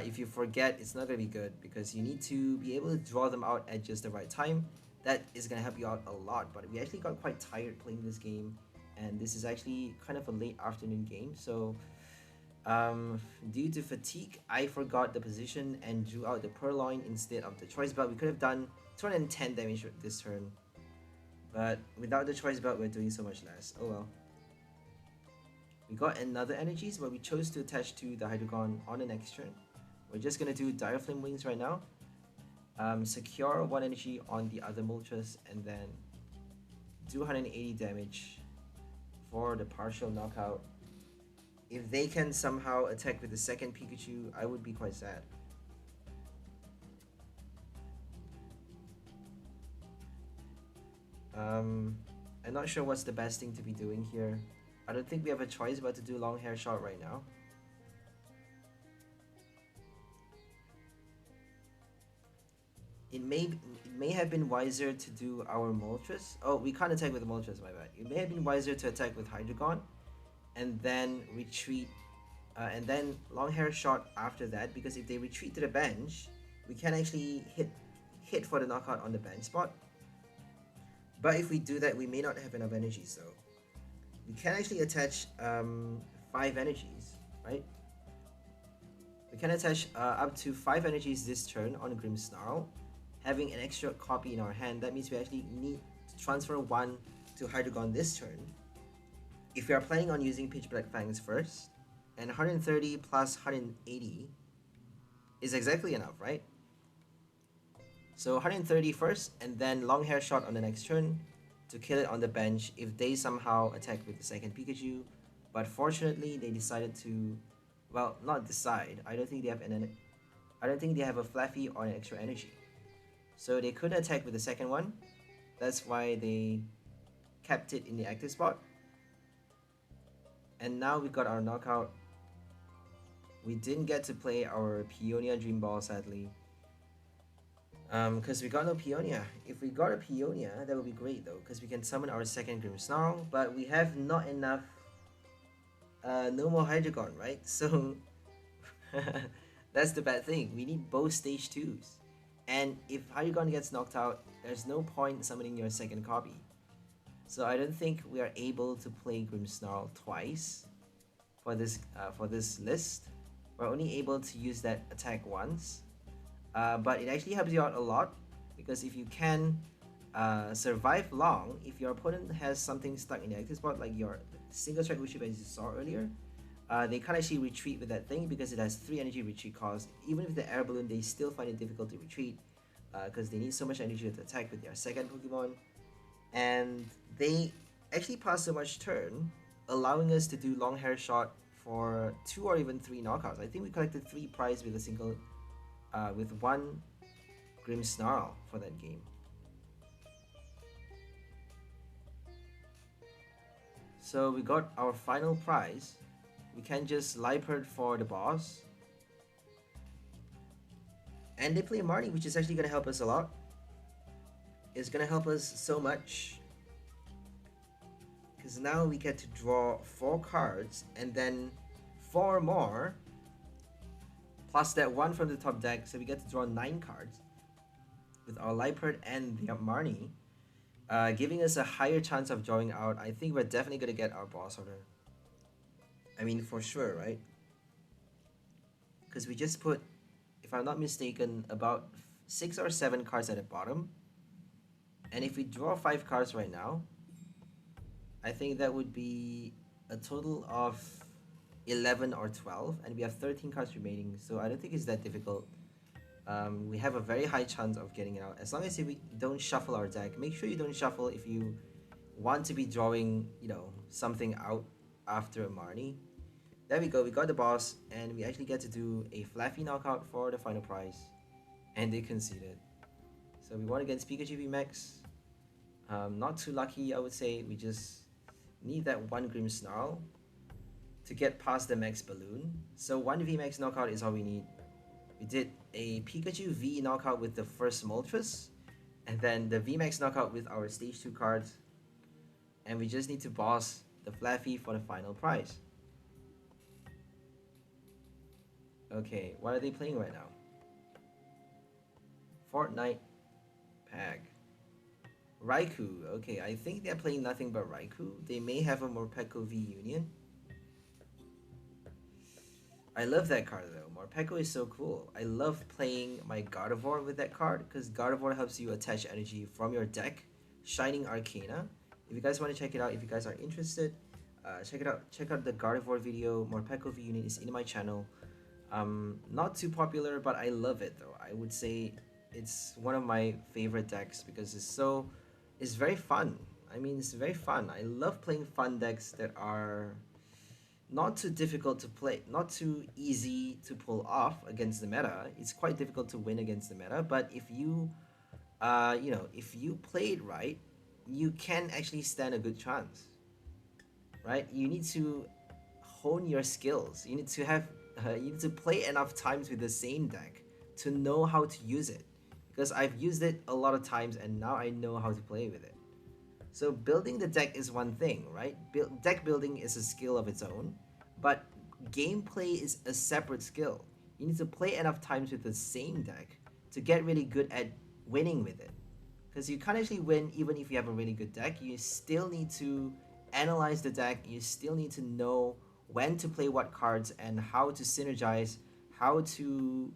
If you forget, it's not going to be good because you need to be able to draw them out at just the right time. That is going to help you out a lot, but we actually got quite tired playing this game, and this is actually kind of a late afternoon game, so due to fatigue, I forgot the position and drew out the Purloin instead of the Choice Belt. We could have done 210 damage this turn, but without the Choice Belt, we're doing so much less. Oh well. We got another energies, but we chose to attach to the Hydreigon on the next turn. We're just gonna do Dire Flame Wings right now. Secure 1 energy on the other Moltres, and then do 180 damage for the partial knockout. If they can somehow attack with the second Pikachu, I would be quite sad. I'm not sure what's the best thing to be doing here. I don't think we have a choice but to do Longhair Shot right now. It may have been wiser to do our Moltres. Oh, we can't attack with the Moltres, my bad. It may have been wiser to attack with Hydreigon and then retreat and then Longhair Shot after that, because if they retreat to the bench, we can actually hit for the knockout on the bench spot. But if we do that, we may not have enough energies though. We can actually attach 5 energies, right? We can attach up to 5 energies this turn on Grimmsnarl. Having an extra copy in our hand, that means we actually need to transfer 1 to Hydreigon this turn. If we are planning on using Pitch Black Fangs first, and 130 plus 180 is exactly enough, right? So 130 first, and then Longhair Shot on the next turn to kill it on the bench if they somehow attack with the second Pikachu. But fortunately, they decided to, well, not decide. I don't think they have a Flaaffy or an extra energy. So they couldn't attack with the second one. That's why they kept it in the active spot. And now we got our knockout. We didn't get to play our Peonia Dream Ball, sadly. Because we got no Peonia. If we got a Peonia, that would be great though, because we can summon our second Grimmsnarl, but we have not enough no more Hydreigon, right? So that's the bad thing. We need both stage 2s. And if Hydreigon gets knocked out, there's no point summoning your second copy. So I don't think we are able to play Grimmsnarl twice for this list. We're only able to use that attack once. But it actually helps you out a lot, because if you can survive long, if your opponent has something stuck in the active spot, like your single strike Urshifu as you saw earlier, they can't actually retreat with that thing because it has 3 energy retreat cost. Even with the air balloon, they still find it difficult to retreat because they need so much energy to attack with their second Pokemon. And they actually pass so much turn, allowing us to do Longhair Shot for 2 or even 3 knockouts. I think we collected 3 prize with a single, with 1 Grimmsnarl for that game. So we got our final prize. We can just Liepard for the boss. And they play Marnie, which is actually going to help us a lot. It's going to help us so much. Because now we get to draw 4 cards and then 4 more. Plus that 1 from the top deck. So we get to draw 9 cards. With our Liepard and the Marnie. Giving us a higher chance of drawing out. I think we're definitely going to get our boss order. I mean, for sure, right? Because we just put, if I'm not mistaken, about 6 or 7 cards at the bottom. And if we draw 5 cards right now, I think that would be a total of 11 or 12. And we have 13 cards remaining, so I don't think it's that difficult. We have a very high chance of getting it out. As long as we don't shuffle our deck. Make sure you don't shuffle if you want to be drawing, you know, something out after a Marnie. There we go, we got the boss, and we actually get to do a Flaaffy knockout for the final prize. And they conceded. So we won against Pikachu VMAX. Not too lucky, I would say. We just need that 1 Grimmsnarl to get past the max balloon. So 1 VMAX knockout is all we need. We did a Pikachu V knockout with the first Motres, and then the VMAX knockout with our stage 2 cards. And we just need to boss the Flaaffy for the final prize. Okay, what are they playing right now? Fortnite Pack. Raikou. Okay, I think they're playing nothing but Raikou. They may have a Morpeko V Union. I love that card though. Morpeko is so cool. I love playing my Gardevoir with that card because Gardevoir helps you attach energy from your deck. Shining Arcana. If you guys want to check it out, if you guys are interested, check it out. Check out the Gardevoir video. Morpeko V Union is in my channel. Not too popular, but I love it though. I would say it's one of my favorite decks because it's very fun. I mean, it's very fun. I love playing fun decks that are not too difficult to play, not too easy to pull off against the meta. It's quite difficult to win against the meta, but if you, you know, if you play it right, you can actually stand a good chance, right? You need to hone your skills. You need to have, you need to play enough times with the same deck to know how to use it. Because I've used it a lot of times and now I know how to play with it. So building the deck is one thing, right? Deck building is a skill of its own, but gameplay is a separate skill. You need to play enough times with the same deck to get really good at winning with it. Because you can't actually win even if you have a really good deck. You still need to analyze the deck. You still need to know when to play what cards and how to synergize, how to,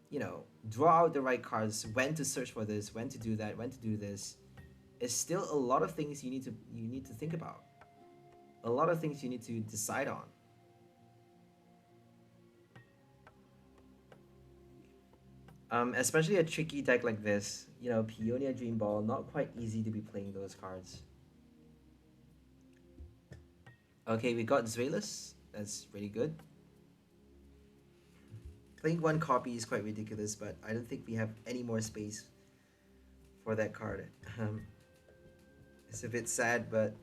you know, draw out the right cards, when to search for this, when to do that, when to do this. It's still a lot of things you need to think about. A lot of things you need to decide on. Especially a tricky deck like this, you know, Peonia Dream Ball, not quite easy to be playing those cards. Okay, we got Zweilous. That's really good. Playing 1 copy is quite ridiculous, but I don't think we have any more space for that card. It's a bit sad, but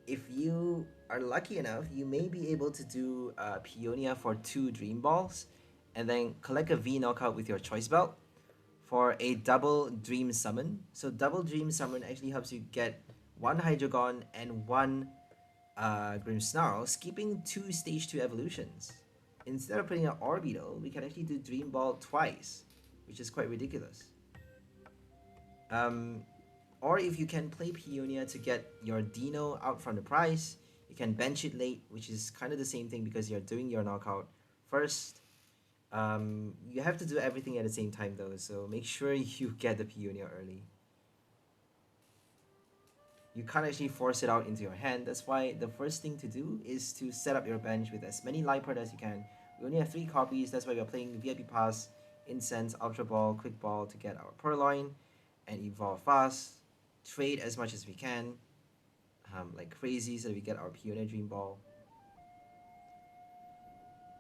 if you are lucky enough, you may be able to do Peonia for 2 Dream Balls, and then collect a V knockout with your Choice Belt for a double Dream Summon. So double Dream Summon actually helps you get 1 Hydreigon and 1 Grimmsnarl, skipping 2 Stage 2 evolutions. Instead of putting an Orbital, we can actually do Dream Ball twice, which is quite ridiculous. Or if you can play Peonia to get your Dino out from the prize, you can bench it late, which is kind of the same thing because you're doing your knockout first. You have to do everything at the same time though, so make sure you get the Peonia early. You can't actually force it out into your hand. That's why the first thing to do is to set up your bench with as many Liepard as you can. We only have 3 copies, that's why we're playing VIP Pass, Incense, Ultra Ball, Quick Ball to get our Purloin, and evolve fast. Trade as much as we can, like crazy, so that we get our Peonia Dream Ball.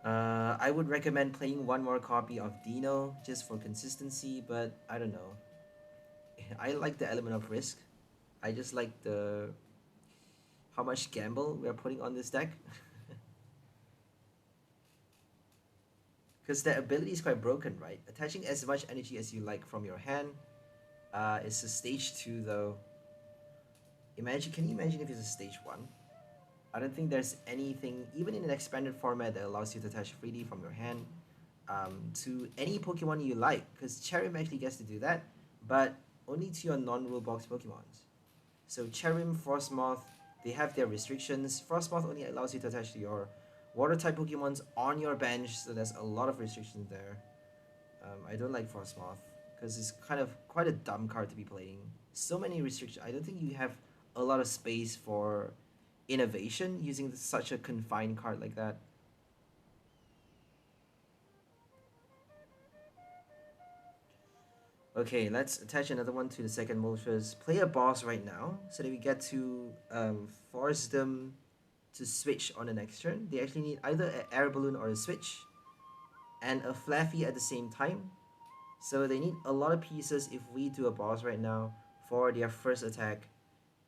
I would recommend playing 1 more copy of Dino just for consistency, but I don't know. I like the element of risk. I just like how much gamble we are putting on this deck. Because that ability is quite broken, right? Attaching as much energy as you like from your hand. It's a stage 2 though. Can you imagine if it's a stage 1? I don't think there's anything, even in an expanded format, that allows you to attach freely from your hand to any Pokemon you like. Because Cherim actually gets to do that, but only to your non-rule box Pokemons. So Cherim, Frostmoth, they have their restrictions. Frostmoth only allows you to attach to your water type Pokemons on your bench, so there's a lot of restrictions there. I don't like Frostmoth because it's kind of quite a dumb card to be playing. So many restrictions. I don't think you have a lot of space for innovation using such a confined card like that. Okay, let's attach another one to the second Moltres. Play a boss right now so that we get to force them to switch on the next turn. They actually need either an air balloon or a switch and a Flaaffy at the same time. So they need a lot of pieces if we do a boss right now for their first attack.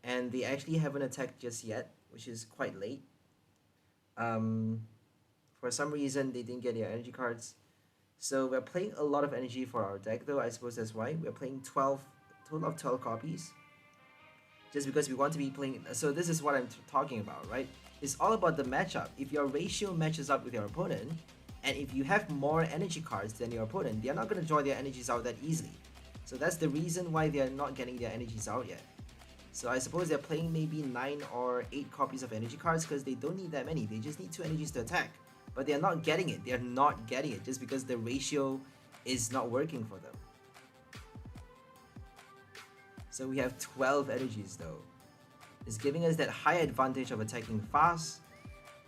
And they actually haven't attacked just yet, which is quite late. For some reason, they didn't get their energy cards. So we're playing a lot of energy for our deck though, I suppose that's why. We're playing total of 12 copies. Just because we want to be playing, so this is what I'm talking about, right? It's all about the matchup. If your ratio matches up with your opponent, and if you have more energy cards than your opponent, they're not going to draw their energies out that easily. So that's the reason why they're not getting their energies out yet. So I suppose they're playing maybe 9 or 8 copies of energy cards because they don't need that many. They just need 2 energies to attack. But they're not getting it. They're not getting it just because the ratio is not working for them. So we have 12 energies though. It's giving us that high advantage of attacking fast,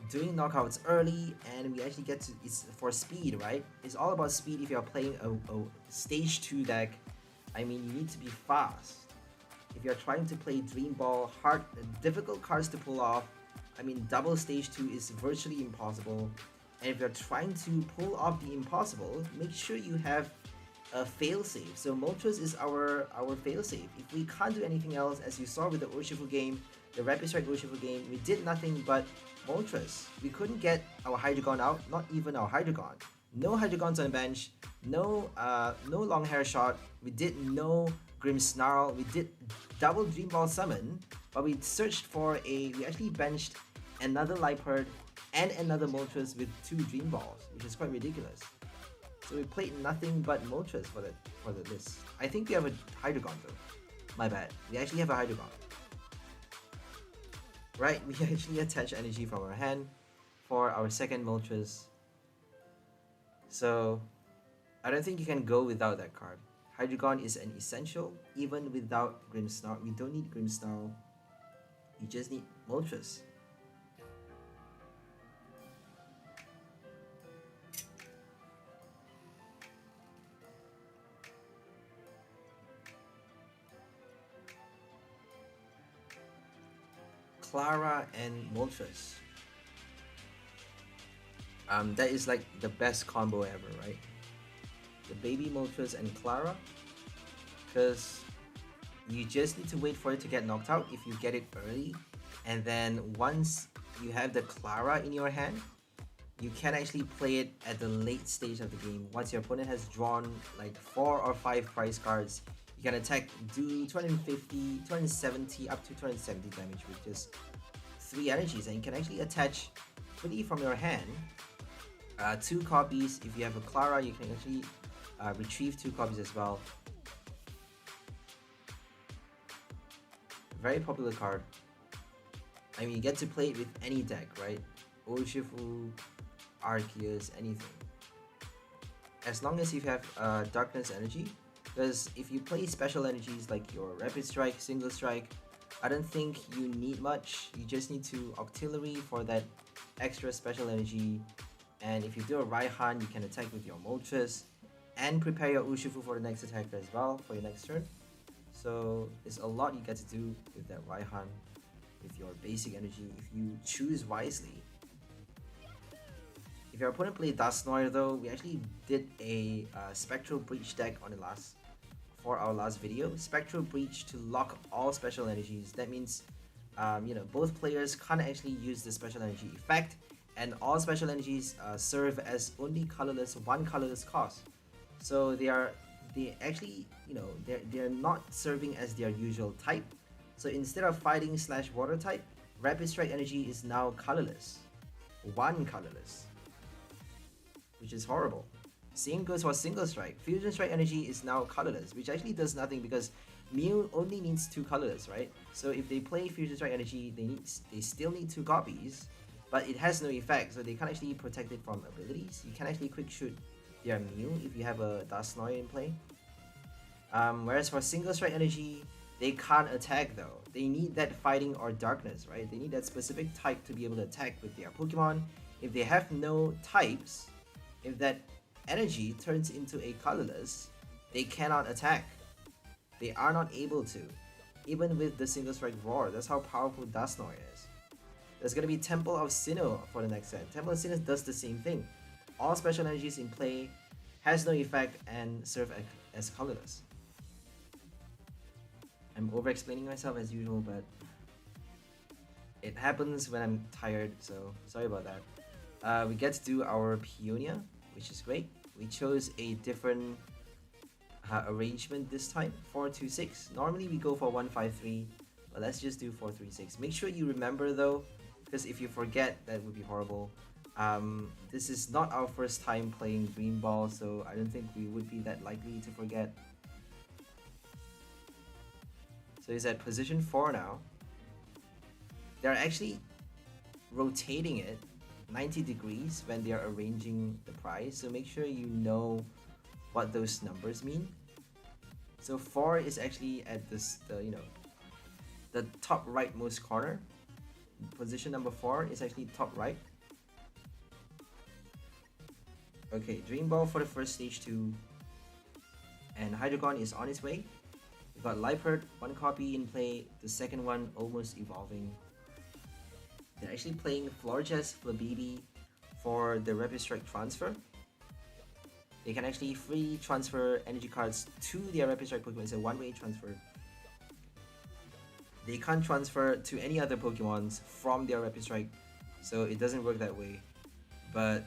doing knockouts early, and we actually get to, it's for speed, right? It's all about speed if you're playing a stage 2 deck. I mean, you need to be fast. If you're trying to play Dream Ball, difficult cards to pull off, I mean, double stage 2 is virtually impossible. And if you're trying to pull off the impossible, make sure you have a failsafe. So Moltres is our failsafe. If we can't do anything else, as you saw with the Urshifu game, the Rapid Strike Urshifu game, we did nothing but Moltres. We couldn't get our Hydreigon out, not even our Hydreigon. No Hydreigons on the bench, no Longhair Shot, we did no Grimmsnarl, we did double Dream Ball Summon, but we actually benched another Liepard and another Moltres with 2 Dream Balls, which is quite ridiculous. So we played nothing but Moltres for the list. I think we have a Hydreigon though. My bad. We actually have a Hydreigon. Right, we actually attach energy from our hand for our second Moltres. So I don't think you can go without that card. Hydreigon is an essential, even without Grimmsnarl. We don't need Grimmsnarl. You just need Moltres. Clara and Moltres. That is like the best combo ever, right? The baby Moltres and Clara, because you just need to wait for it to get knocked out if you get it early, and then once you have the Clara in your hand, you can actually play it at the late stage of the game. Once your opponent has drawn like 4 or 5 prize cards, you can attack, do 250, 270, up to 270 damage with just 3 energies, and you can actually attach fully from your hand 2 copies. If you have a Clara, you can actually retrieve 2 copies as well. Very popular card. I mean, you get to play it with any deck, right? Urshifu, Arceus, anything. As long as you have Darkness Energy. Because if you play special energies like your Rapid Strike, Single Strike, I don't think you need much. You just need to Octillery for that extra special energy. And if you do a Raihan, you can attack with your Moltres and prepare your Urshifu for the next attack as well for your next turn. So it's a lot you get to do with that Raihan, with your basic energy if you choose wisely. If your opponent played Dusknoir though, we actually did a Spectral Breach deck on for our last video. Spectral Breach to lock all special energies. That means both players can't actually use the special energy effect, and all special energies serve as only colorless, one colorless cost. So they actually, they're not serving as their usual type. So instead of fighting / water type, Rapid Strike energy is now colorless, one colorless, which is horrible. Same goes for Single Strike. Fusion Strike energy is now colorless, which actually does nothing because Mew only needs 2 colorless, right? So if they play Fusion Strike energy, they still need 2 copies, but it has no effect, so they can't actually protect it from abilities. You can actually quick shoot their Mew if you have a Dusknoir in play. Whereas for Single Strike energy, they can't attack though. They need that fighting or darkness, right? They need that specific type to be able to attack with their Pokemon. If they have no types, if that energy turns into a colorless, they cannot attack. They are not able to, even with the Single Strike Roar. That's how powerful Dusknoir is. There's gonna be Temple of Sinnoh for the next set. Temple of Sinnoh does the same thing. All special energies in play has no effect and serve as colorless. I'm over explaining myself as usual, but it happens when I'm tired, so sorry about that. We get to do our Peonia, which is great. We chose a different arrangement this time, 4-2-6. Normally we go for 1-5-3, but let's just do 4-3-6. Make sure you remember though, because if you forget, that would be horrible. This is not our first time playing Green Ball, so I don't think we would be that likely to forget. So he's at position 4 now. They're actually rotating it 90 degrees when they are arranging the prize, so make sure you know what those numbers mean. So 4 is actually at the top rightmost corner. Position number 4 is actually top right. Okay, Dream Ball for the first stage 2, and Hydreigon is on its way. We got Liepard, 1 copy in play, the second one almost evolving. They're actually playing Florges, Flabébé for the Rapid Strike transfer. They can actually free transfer energy cards to their Rapid Strike Pokemon. It's a one-way transfer. They can't transfer to any other Pokemons from their Rapid Strike, so it doesn't work that way. But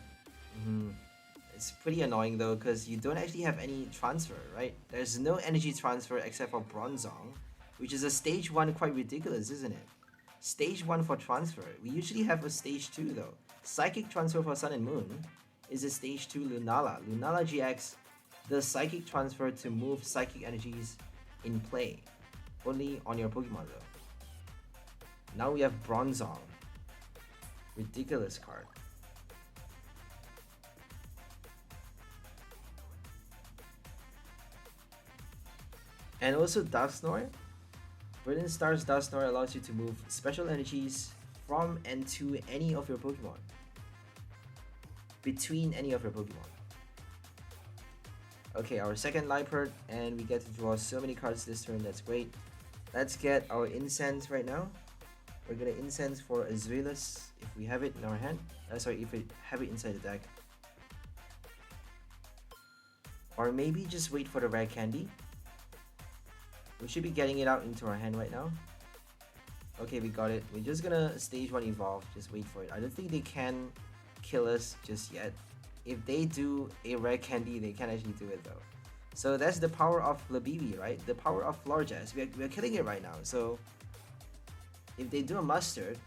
it's pretty annoying though, because you don't actually have any transfer, right? There's no energy transfer except for Bronzong, which is a stage 1 quite ridiculous, isn't it? Stage 1 for transfer. We usually have a stage 2 though. Psychic transfer for Sun and Moon is a stage 2 Lunala. Lunala GX does psychic transfer to move psychic energies in play. Only on your Pokemon though. Now we have Bronzong. Ridiculous card. And also Dusknoir. Brilliant Stars Dusknoir allows you to move special energies from and to any of your Pokemon. Between any of your Pokemon. Okay, our second Liepard, and we get to draw so many cards this turn, that's great. Let's get our Incense right now. We're gonna Incense for a Zweilous if we have it in our hand. Sorry, if we have it inside the deck. Or maybe just wait for the rare candy. We should be getting it out into our hand right now. Okay, we got it. We're just gonna stage 1 evolve, just wait for it. I don't think they can kill us just yet. If they do a rare candy, they can actually do it though. So that's the power of Flabébé, right? The power of Florges. We're killing it right now. So if they do a mustard,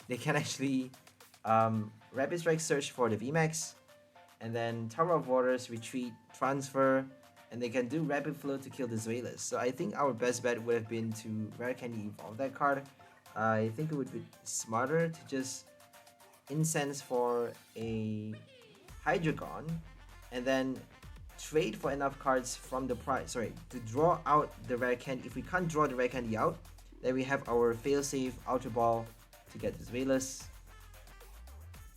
they can actually Rapid Strike search for the VMAX, and then Tower of Waters, retreat, transfer, and they can do Rapid Flow to kill the Zweilous. So I think our best bet would have been to rare candy evolve that card. I think it would be smarter to just Incense for a Hydreigon and then trade for enough cards from the prize, to draw out the rare candy. If we can't draw the rare candy out, then we have our failsafe Ultra Ball to get the Zweilous.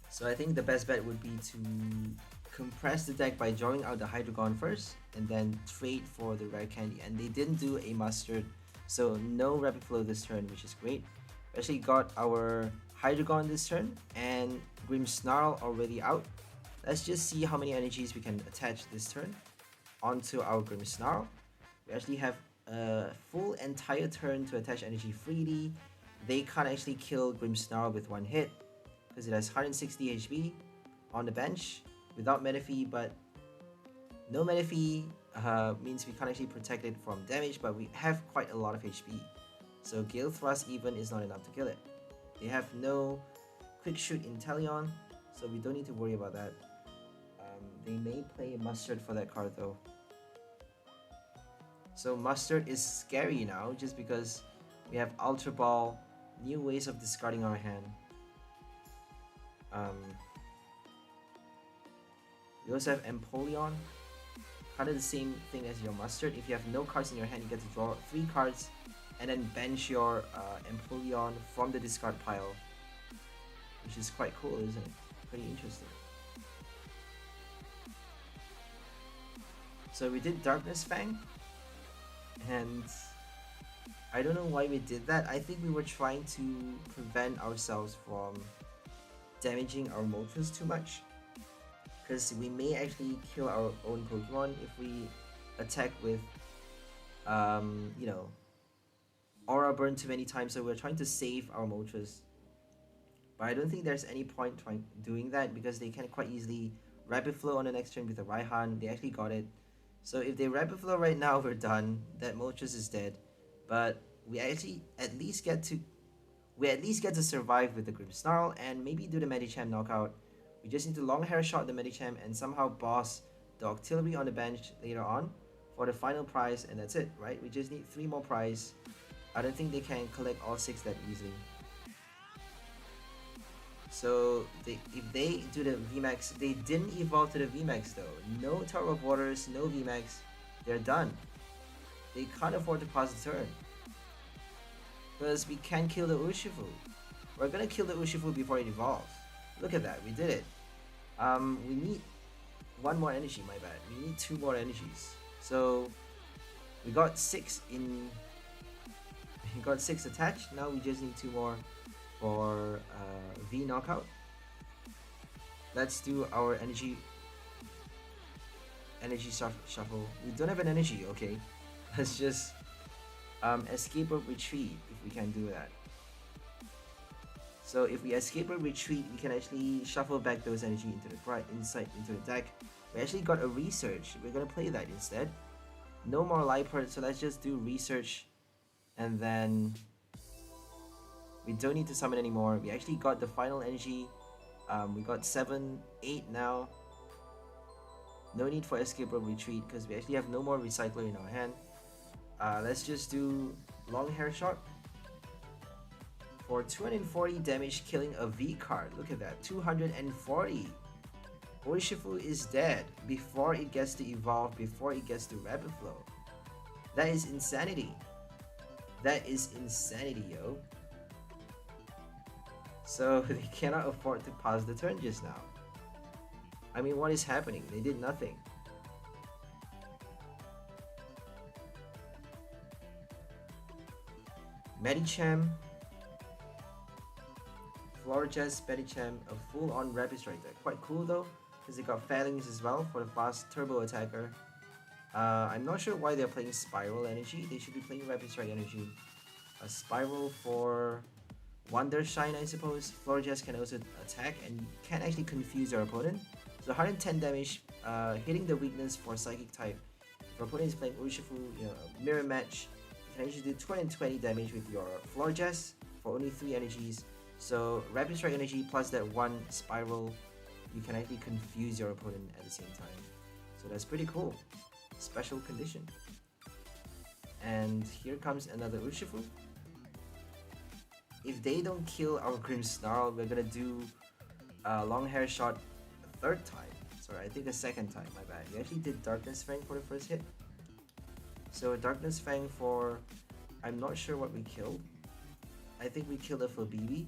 So I think the best bet would be to compress the deck by drawing out the Hydreigon first and then trade for the rare candy. And they didn't do a mustard, so no Rapid Flow this turn, which is great. We actually got our Hydreigon this turn and Grimmsnarl already out. Let's just see how many energies we can attach this turn onto our Grimmsnarl. We actually have a full entire turn to attach energy freely. They can't actually kill Grimmsnarl with one hit because it has 160 HP on the bench without Manaphy, but no Manaphy means we can't actually protect it from damage, but we have quite a lot of HP. So Gale Thrust even is not enough to kill it. They have no Quick Shoot Inteleon, so we don't need to worry about that. They may play Mustard for that card though. So Mustard is scary now just because we have Ultra Ball, new ways of discarding our hand. We also have Empoleon, kind of the same thing as your Mustard. If you have no cards in your hand, you get to draw 3 cards and then bench your Empoleon from the discard pile, which is quite cool, isn't it? Pretty interesting. So we did Darkness Fang, and I don't know why we did that. I think we were trying to prevent ourselves from damaging our Motres too much, because we may actually kill our own Pokemon if we attack with, you know, Aura Burn too many times. So we're trying to save our Motres, but I don't think there's any point doing that because they can quite easily Rapid Flow on the next turn with a Raihan. They actually got it. So if they Rapid Flow right now, we're done. That Moltres is dead. But we actually at least get to survive with the Grimmsnarl and maybe do the Medicham knockout. We just need to Longhair Shot the Medicham and somehow boss the Octillery on the bench later on for the final prize, and that's it, right? We just need 3 more prize. I don't think they can collect all 6 that easily. So if they do the VMAX, they didn't evolve to the VMAX though. No Tower of Waters, no VMAX. They're done. They can't afford to pass the turn, because we can't kill the Urshifu. We're gonna kill the Urshifu before it evolves. Look at that, we did it. We need 1 more energy, my bad. We need 2 more energies. So we got 6 in. We got 6 attached. Now we just need 2 more for V knockout. Let's do our energy shuffle. We don't have an energy, okay. Let's just escape or retreat if we can do that. So if we escape or retreat, we can actually shuffle back those energy into the deck. We actually got a research. We're gonna play that instead. No more Liepard, so let's just do research, and then we don't need to summon anymore. We actually got the final energy. We got 7, 8 now. No need for escape or retreat because we actually have no more recycler in our hand. Let's just do Longhair Shot for 240 damage, killing a V card. Look at that, 240. Urshifu is dead before it gets to evolve, before it gets to Rapid Flow. That is insanity. That is insanity, yo. So they cannot afford to pass the turn just now. I mean, what is happening? They did nothing. Medicham, Florges, Medicham, a full-on Rapid Strike deck. Quite cool though, because they got Phalanx as well for the fast turbo attacker. I'm not sure why they're playing Spiral Energy. They should be playing Rapid Strike Energy. A Spiral for Wonder Shine, I suppose. Florges can also attack and can actually confuse your opponent. So 110 damage, hitting the weakness for Psychic type. If your opponent is playing Urshifu, you know, mirror match, you can actually do 220 damage with your Florges for only 3 energies. So Rapid Strike Energy plus that 1 Spiral, you can actually confuse your opponent at the same time. So that's pretty cool. Special condition. And here comes another Urshifu. If they don't kill our Grimmsnarl, we're gonna do Longhair Shot a 3rd time. Sorry, I think a 2nd time, my bad. We actually did Darkness Fang for the first hit. So Darkness Fang for, I'm not sure what we killed. I think we killed a Flaaffy.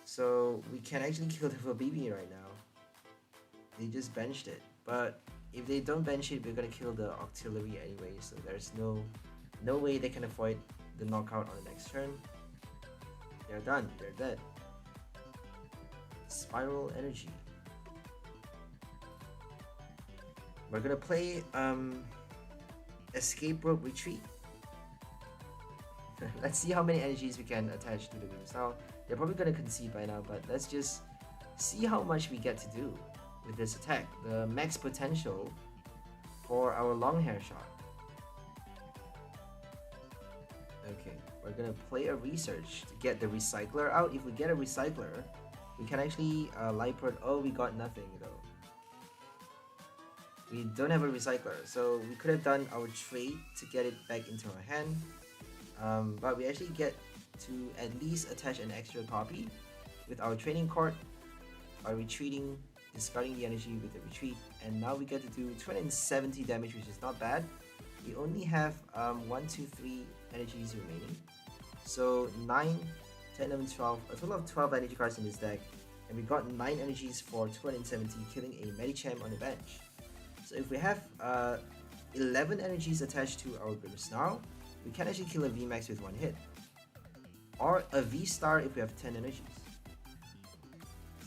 So we can actually kill the Flaaffy right now. They just benched it. But if they don't bench it, we're gonna kill the Octillery anyway, so there's no way they can avoid the knockout on the next turn. They're done, they're dead. Spiral Energy. We're gonna play Escape Rope Retreat. Let's see how many energies we can attach to the Grimmsnarl. They're probably gonna concede by now, but let's just see how much we get to do with this attack. The max potential for our Longhair Shot. Okay, we're gonna play a research to get the recycler out. If we get a recycler, we can actually Liepard. Oh, we got nothing though. We don't have a recycler, so we could have done our trade to get it back into our hand. But we actually get to at least attach an extra copy with our training card by retreating, discarding the energy with the retreat, and now we get to do 270 damage, which is not bad. We only have 1, 2, 3 energies remaining, so 9, 10, 11, 12, a total of 12 energy cards in this deck, and we got 9 energies for 270, killing a Medicham on the bench. So if we have 11 energies attached to our Grimmsnarl, we can actually kill a VMAX with 1 hit, or a V-Star if we have 10 energies.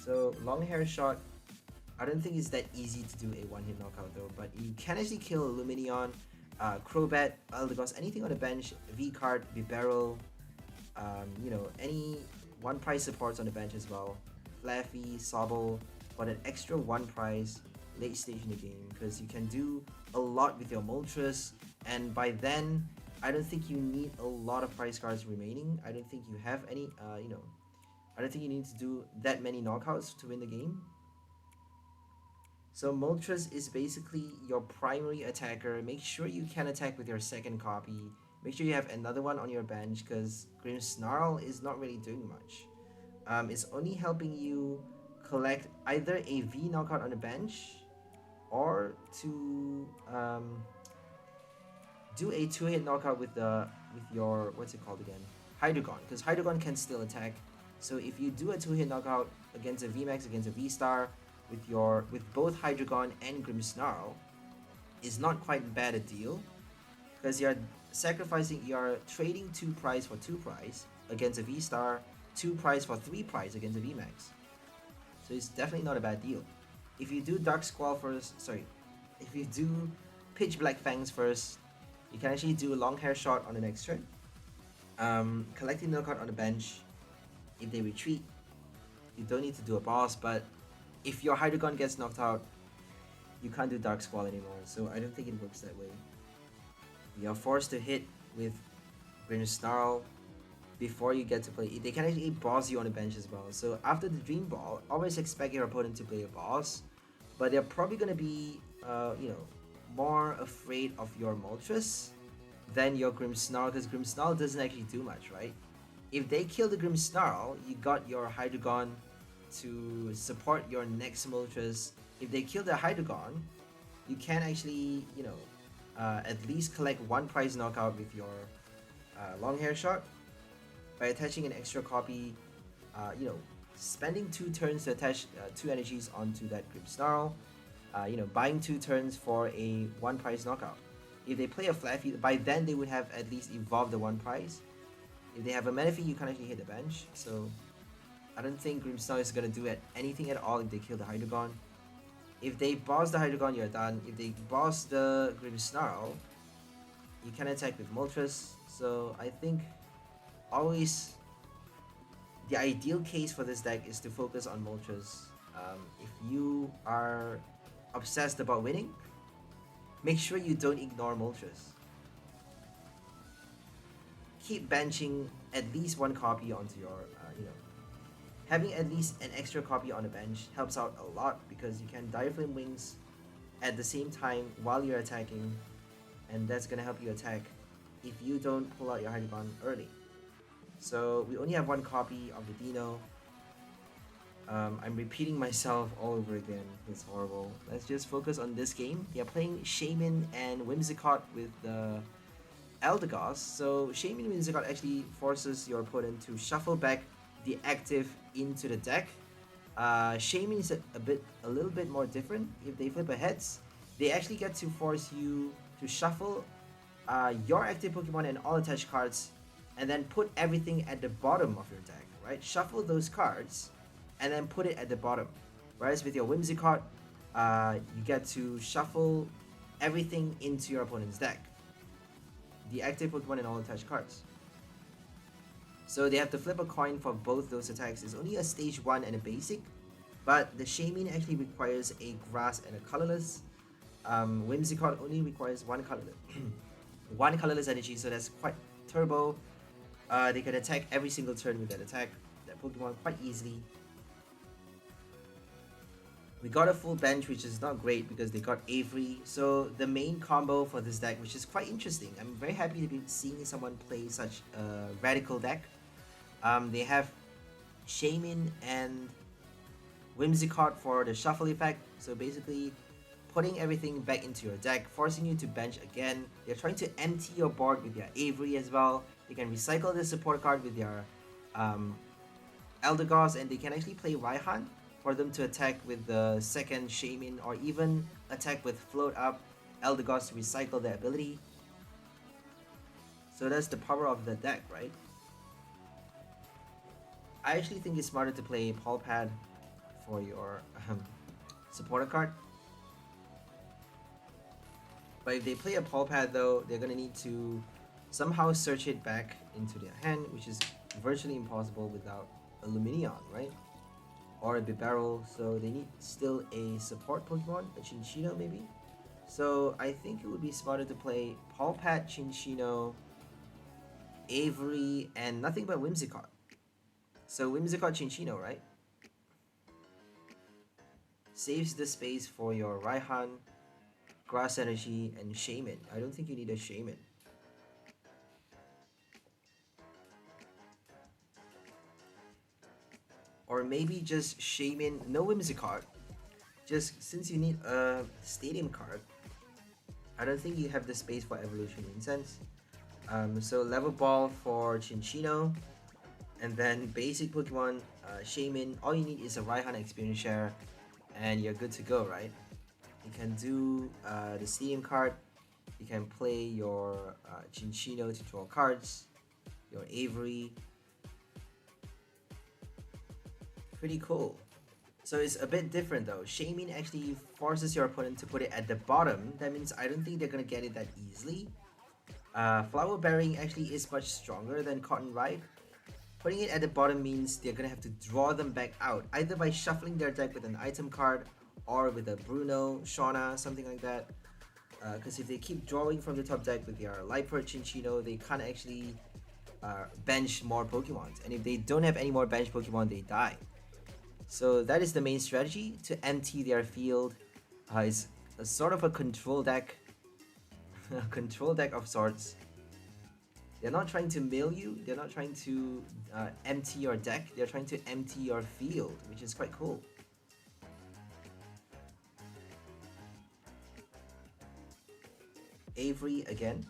So Longhair Shot, I don't think it's that easy to do a 1-hit knockout though, but you can actually kill Lumineon, Crobat, Eldegoss, anything on the bench, V-Card, Bibarel, you know, any 1 prize supports on the bench as well, Flaaffy, Sobble, but an extra 1 prize late stage in the game, because you can do a lot with your Motres, and by then I don't think you need a lot of prize cards remaining. I don't think you have any, you know, I don't think you need to do that many knockouts to win the game. So Motres is basically your primary attacker. Make sure you can attack with your second copy. Make sure you have another one on your bench, because Grimmsnarl is not really doing much. It's only helping you collect either a V knockout on the bench, or to do a 2-hit knockout with your, what's it called again, Hydreigon, because Hydreigon can still attack. So if you do a 2-hit knockout against a VMAX, against a V-Star with both Hydreigon and Grimmsnarl, is not quite bad a deal, because you're trading 2 prize for 2 prize against a V-Star, 2 prize for 3 prize against a VMAX. So it's definitely not a bad deal. If you do Dark Squall first, sorry, if you do Pitch Black Fangs first, you can actually do a Longhair Shot on the next turn. Collecting knockout on the bench. If they retreat, you don't need to do a boss, but if your Hydreigon gets knocked out, you can't do Dark Squall anymore, so I don't think it works that way. You are forced to hit with Grimmsnarl before you get to play. They can actually boss you on the bench as well. So after the Dream Ball, always expect your opponent to play a boss, but they're probably going to be, you know, more afraid of your Motres than your Grimmsnarl, because Grimmsnarl doesn't actually do much, right? If they kill the Grimmsnarl, you got your Hydreigon to support your next Motres. If they kill the Hydreigon, you can actually, you know, at least collect 1 prize knockout with your Longhair Shot by attaching an extra copy, you know, spending 2 turns to attach 2 energies onto that Grimmsnarl, you know, buying 2 turns for a 1 prize knockout. If they play a Flaaffy, by then they would have at least evolved the 1 prize. If they have a Manaphy, you can actually hit the bench, so I don't think Grimmsnarl is going to do anything at all if they kill the Hydreigon. If they boss the Hydreigon, you're done. If they boss the Grimmsnarl, you can attack with Motres. So I think always the ideal case for this deck is to focus on Motres. If you are obsessed about winning, make sure you don't ignore Motres. Keep benching at least 1 copy onto your, you know, having at least an extra copy on the bench helps out a lot, because you can Dire Flame Wings at the same time while you're attacking, and that's gonna help you attack if you don't pull out your Hydreigon early. So we only have 1 copy of the Dino. I'm repeating myself all over again. It's horrible. Let's just focus on this game. They are playing Shaymin and Whimsicott with the Eldegoss. So Shaymin and Whimsicott actually forces your opponent to shuffle back the active into the deck. Shaymin is a little bit more different. If they flip a heads, they actually get to force you to shuffle your active Pokemon and all attached cards, and then put everything at the bottom of your deck, right? Shuffle those cards and then put it at the bottom. Whereas with your Whimsicott, you get to shuffle everything into your opponent's deck, the active Pokemon and all attached cards. So they have to flip a coin for both those attacks. It's only a stage 1 and a basic, but the Shaymin actually requires a grass and a colorless. Whimsicott only requires one colorless, one colorless energy, so that's quite turbo. They can attack every single turn with that attack, that Pokemon, quite easily. We got a full bench, which is not great because they got Avery. So the main combo for this deck, which is quite interesting. I'm very happy to be seeing someone play such a radical deck. They have Shaymin and Whimsicott for the shuffle effect. So basically, putting everything back into your deck, forcing you to bench again. They're trying to empty your board with their Avery as well. They can recycle the support card with their Eldegoss, and they can actually play Raihan for them to attack with the second Shaymin, or even attack with Float Up Eldegoss to recycle their ability. So that's the power of the deck, right? I actually think it's smarter to play Pulpad for your supporter card. But if they play a Pulpad though, they're gonna need to somehow search it back into their hand, which is virtually impossible without a Lumineon, right? Or a Bibarel, so they need still a support Pokemon, a Chinchino maybe. So I think it would be smarter to play Pulpad, Chinchino, Avery, and nothing but Whimsicott. So Whimsicott, Chinchino, right? Saves the space for your Raihan, Grass Energy, and Shaymin. I don't think you need a Shaymin. Or maybe just Shaymin, no Whimsicott. Just since you need a Stadium card, I don't think you have the space for Evolution Incense. So Level Ball for Chinchino, and then basic Pokemon, Shaymin. All you need is a Raihan Experience Share, and you're good to go, right? You can do the Stadium card. You can play your Chinchino to draw cards, your Avery. Pretty cool. So it's a bit different though. Shaymin actually forces your opponent to put it at the bottom. That means I don't think they're gonna get it that easily. Flower Bearing actually is much stronger than Cotton Ripe. Putting it at the bottom means they're gonna have to draw them back out, either by shuffling their deck with an item card or with a Bruno, Shauna, something like that. Because if they keep drawing from the top deck with their Liepard, Chinchino, they can't actually bench more Pokemon. And if they don't have any more bench Pokemon, they die. So that is the main strategy, to empty their field. It's a sort of a control deck, a control deck of sorts. They're not trying to mill you, they're not trying to empty your deck, they're trying to empty your field, which is quite cool. Avery again.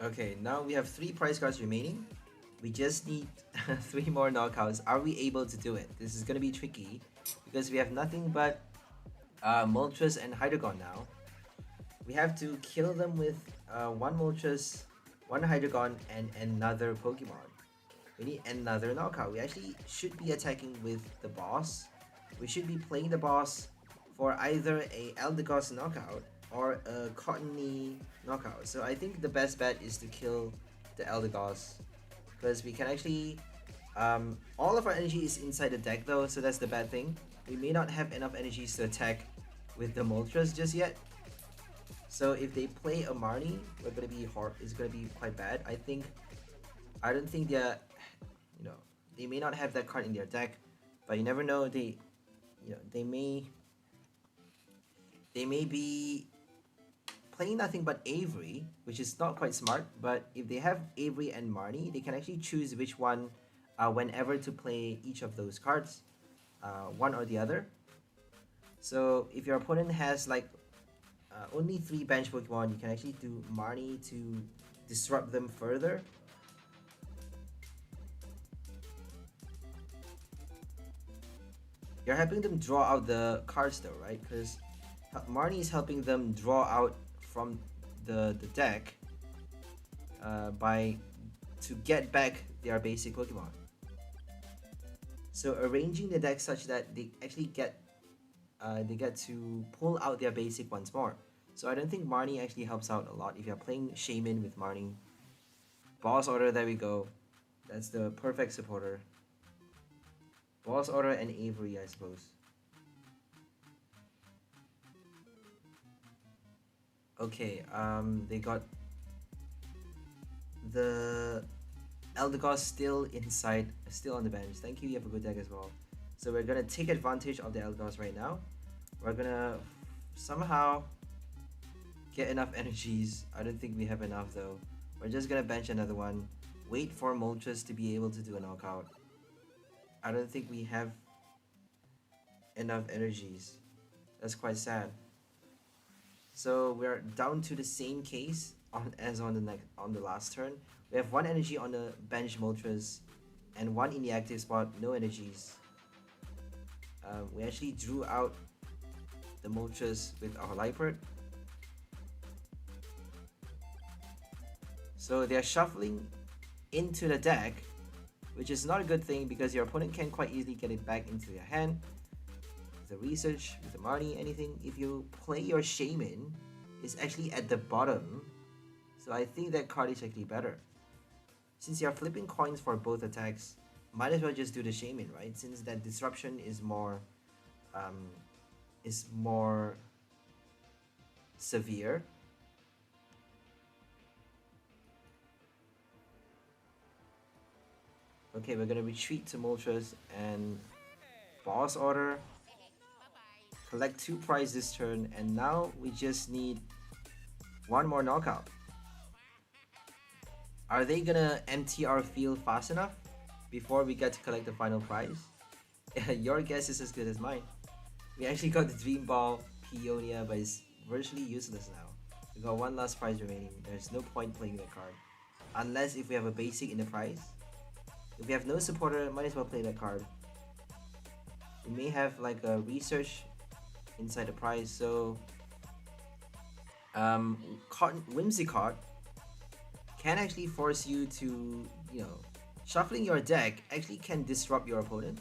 Okay, now we have 3 prize cards remaining. We just need 3 more knockouts. Are we able to do it? This is gonna be tricky because we have nothing but Moltres and Hydreigon now. We have to kill them with 1 Moltres, 1 Hydreigon, and another Pokemon. We need another knockout. We actually should be attacking with the boss. We should be playing the boss for either a Eldegoss knockout or a Cottony knockout. So I think the best bet is to kill the Eldegoss, because we can actually all of our energy is inside the deck though, so that's the bad thing. We may not have enough energies to attack with the Moltres just yet. So if they play a Marnie, it's gonna be quite bad. I don't think they're, they may not have that card in their deck, but you never know. They may be playing nothing but Avery, which is not quite smart. But if they have Avery and Marnie, they can actually choose which one whenever to play each of those cards, one or the other. So if your opponent has like only 3 bench Pokemon, you can actually do Marnie to disrupt them further. You're helping them draw out the cards though, right? Because Marnie is helping them draw out from the deck to get back their basic Pokemon. So arranging the deck such that they actually get to pull out their basic once more. So I don't think Marnie actually helps out a lot if you're playing Shaman with Marnie. Boss Order, there we go. That's the perfect supporter. Boss Order and Avery, I suppose. Okay, they got the 𝘿𝙚𝓷𝓰𝓱𝓪𝓲𝓻 still on the bench. Thank you, you have a good deck as well. So we're gonna take advantage of the 𝘿𝙚𝓷𝓰𝓱𝓪𝓲𝓻 right now. We're gonna somehow get enough energies. I don't think we have enough though. We're just gonna bench another one. Wait for Motres to be able to do a knockout. I don't think we have enough energies. That's quite sad. So we're down to the same case as on the last turn. We have 1 energy on the bench Motres and 1 in the active spot, no energies. We actually drew out the Motres with our Liepard. So they're shuffling into the deck, which is not a good thing because your opponent can quite easily get it back into their hand. With the research, with the Marnie, anything. If you play your Shaman, it's actually at the bottom. So I think that card is actually better. Since you're flipping coins for both attacks, might as well just do the Shaman, right? Since that disruption is more severe. Okay, we're gonna retreat to Motres and boss order. Collect 2 prizes this turn, and now we just need 1 more knockout. Are they gonna empty our field fast enough before we get to collect the final prize? Your guess is as good as mine. We actually got the Dream Ball Peonia, but it's virtually useless now. We got 1 last prize remaining. There's no point playing that card. Unless if we have a basic in the prize. If we have no supporter, might as well play that card. We may have like a research inside the prize, so Whimsicott can actually force you to, shuffling your deck actually can disrupt your opponent.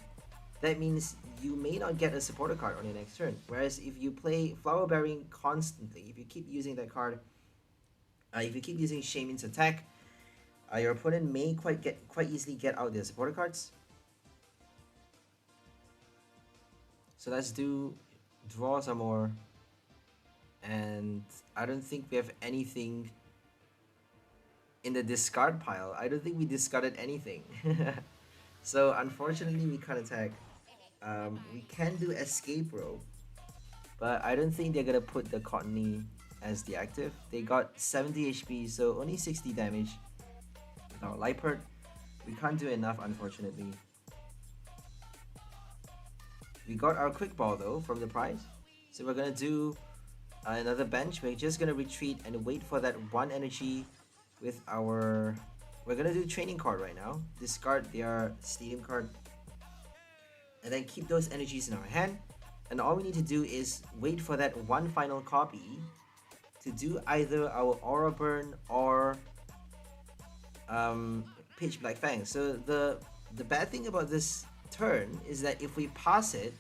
That means you may not get a supporter card on your next turn. Whereas if you play Flower Bearing constantly, if you keep using that card, if you keep using Shaman's attack, your opponent may quite easily get out their supporter cards. So let's draw some more. And I don't think we have anything in the discard pile. I don't think we discarded anything. So unfortunately we can't attack. We can do escape row, but I don't think they're gonna put the Cottonee as the active. They got 70 HP, so only 60 damage. With our Liepard, we can't do enough, unfortunately. We got our Quick Ball though from the prize, so we're gonna do another bench. We're just gonna retreat and wait for that 1 energy with our... We're gonna do training card right now. Discard their stadium card, and then keep those energies in our hand. And all we need to do is wait for that 1 final copy to do either our Aura Burn or Pitch Black Fang. So the bad thing about this turn is that if we pass it,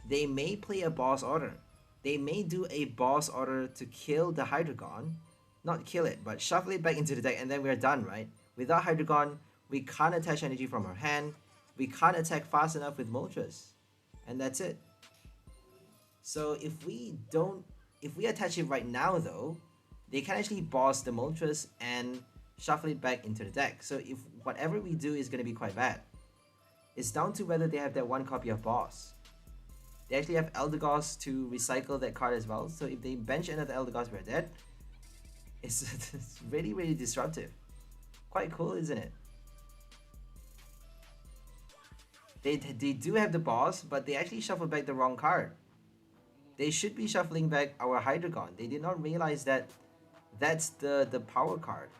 they may play a boss order. They may do a boss order to kill the Hydreigon. Not kill it, but shuffle it back into the deck, and then we're done, right? Without Hydreigon, we can't attach energy from our hand. We can't attack fast enough with Motres. And that's it. So if we attach it right now though, they can actually boss the Motres and shuffle it back into the deck. So if whatever we do is going to be quite bad. It's down to whether they have that 1 copy of boss. They actually have 𝘿𝙚𝓷𝓰𝓱𝓪𝓲𝓻 to recycle that card as well. So if they bench another 𝘿𝙚𝓷𝓰𝓱𝓪𝓲𝓻, we're dead. It's really, really disruptive. Quite cool, isn't it? They do have the boss, but they actually shuffled back the wrong card. They should be shuffling back our Hydreigon. They did not realize that that's the power card.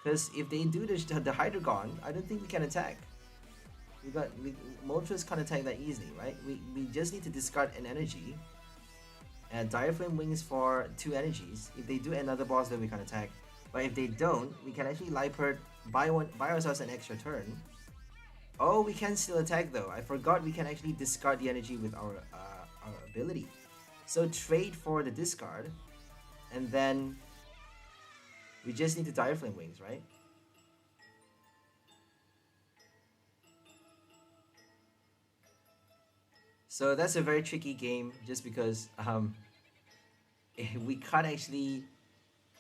Because if they do the Hydreigon, I don't think we can attack. Motres can't attack that easily, right? We just need to discard an energy. And Dire Flame Wings for 2 energies. If they do another boss, then we can attack. But if they don't, we can actually Liepard buy ourselves an extra turn. Oh, we can still attack though. I forgot we can actually discard the energy with our ability. So trade for the discard, and then we just need to Dire Flame Wings, right? So that's a very tricky game, just because we can't actually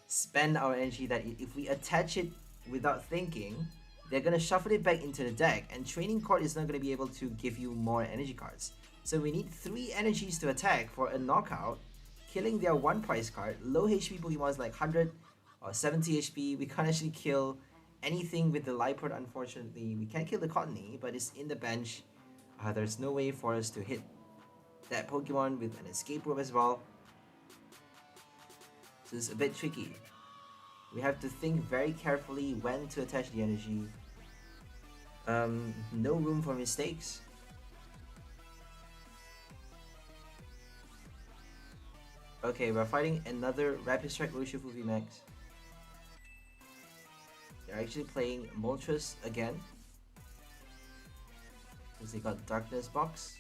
spend our energy. That if we attach it without thinking, they're gonna shuffle it back into the deck, and Training Court is not gonna be able to give you more energy cards. So we need 3 energies to attack for a knockout, killing their 1 price card. Low HP Pokemons like 100 or 70 HP. We can't actually kill anything with the Liepard, unfortunately. We can't kill the 𝘿𝐿𝐼𝐻𝓚, but it's in the bench. There's no way for us to hit that Pokemon with an escape rope as well. So it's a bit tricky. We have to think very carefully when to attach the energy. No room for mistakes. Okay, we're fighting another Rapid Strike Urshifu VMAX. They're actually playing Moltres again, because they got Darkness Box.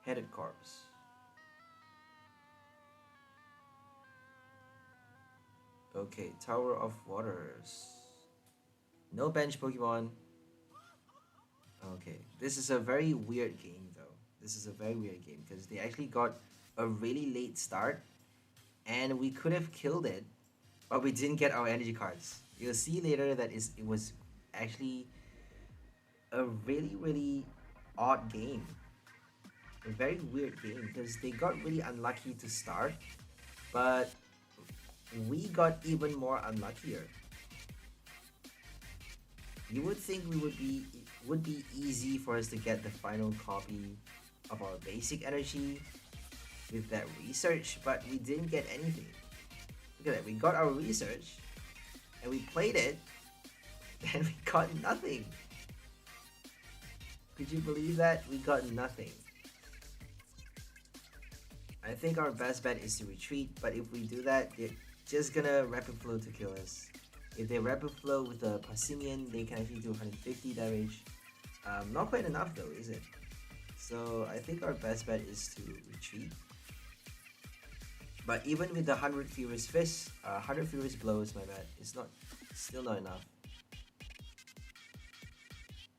Headed Corpse. Okay, Tower of Waters. No bench Pokemon. Okay, this is a very weird game though. This is a very weird game because they actually got a really late start, and we could have killed it, but we didn't get our energy cards. You'll see later that it was actually a really odd game. A very weird game because they got really unlucky to start, but we got even more unluckier. You would think it would be easy for us to get the final copy of our basic energy with that research, but we didn't get anything. Look at that, we got our research and we played it and we got nothing. Could you believe that? We got nothing. I think our best bet is to retreat, but if we do that, they're just gonna Rapid Flow to kill us. If they Rapid Flow with a Passimian, they can actually do 150 damage. Not quite enough though, is it? So I think our best bet is to retreat. But even with the 100 Furious Fists, 100 Furious Blows, my bad, it's still not enough.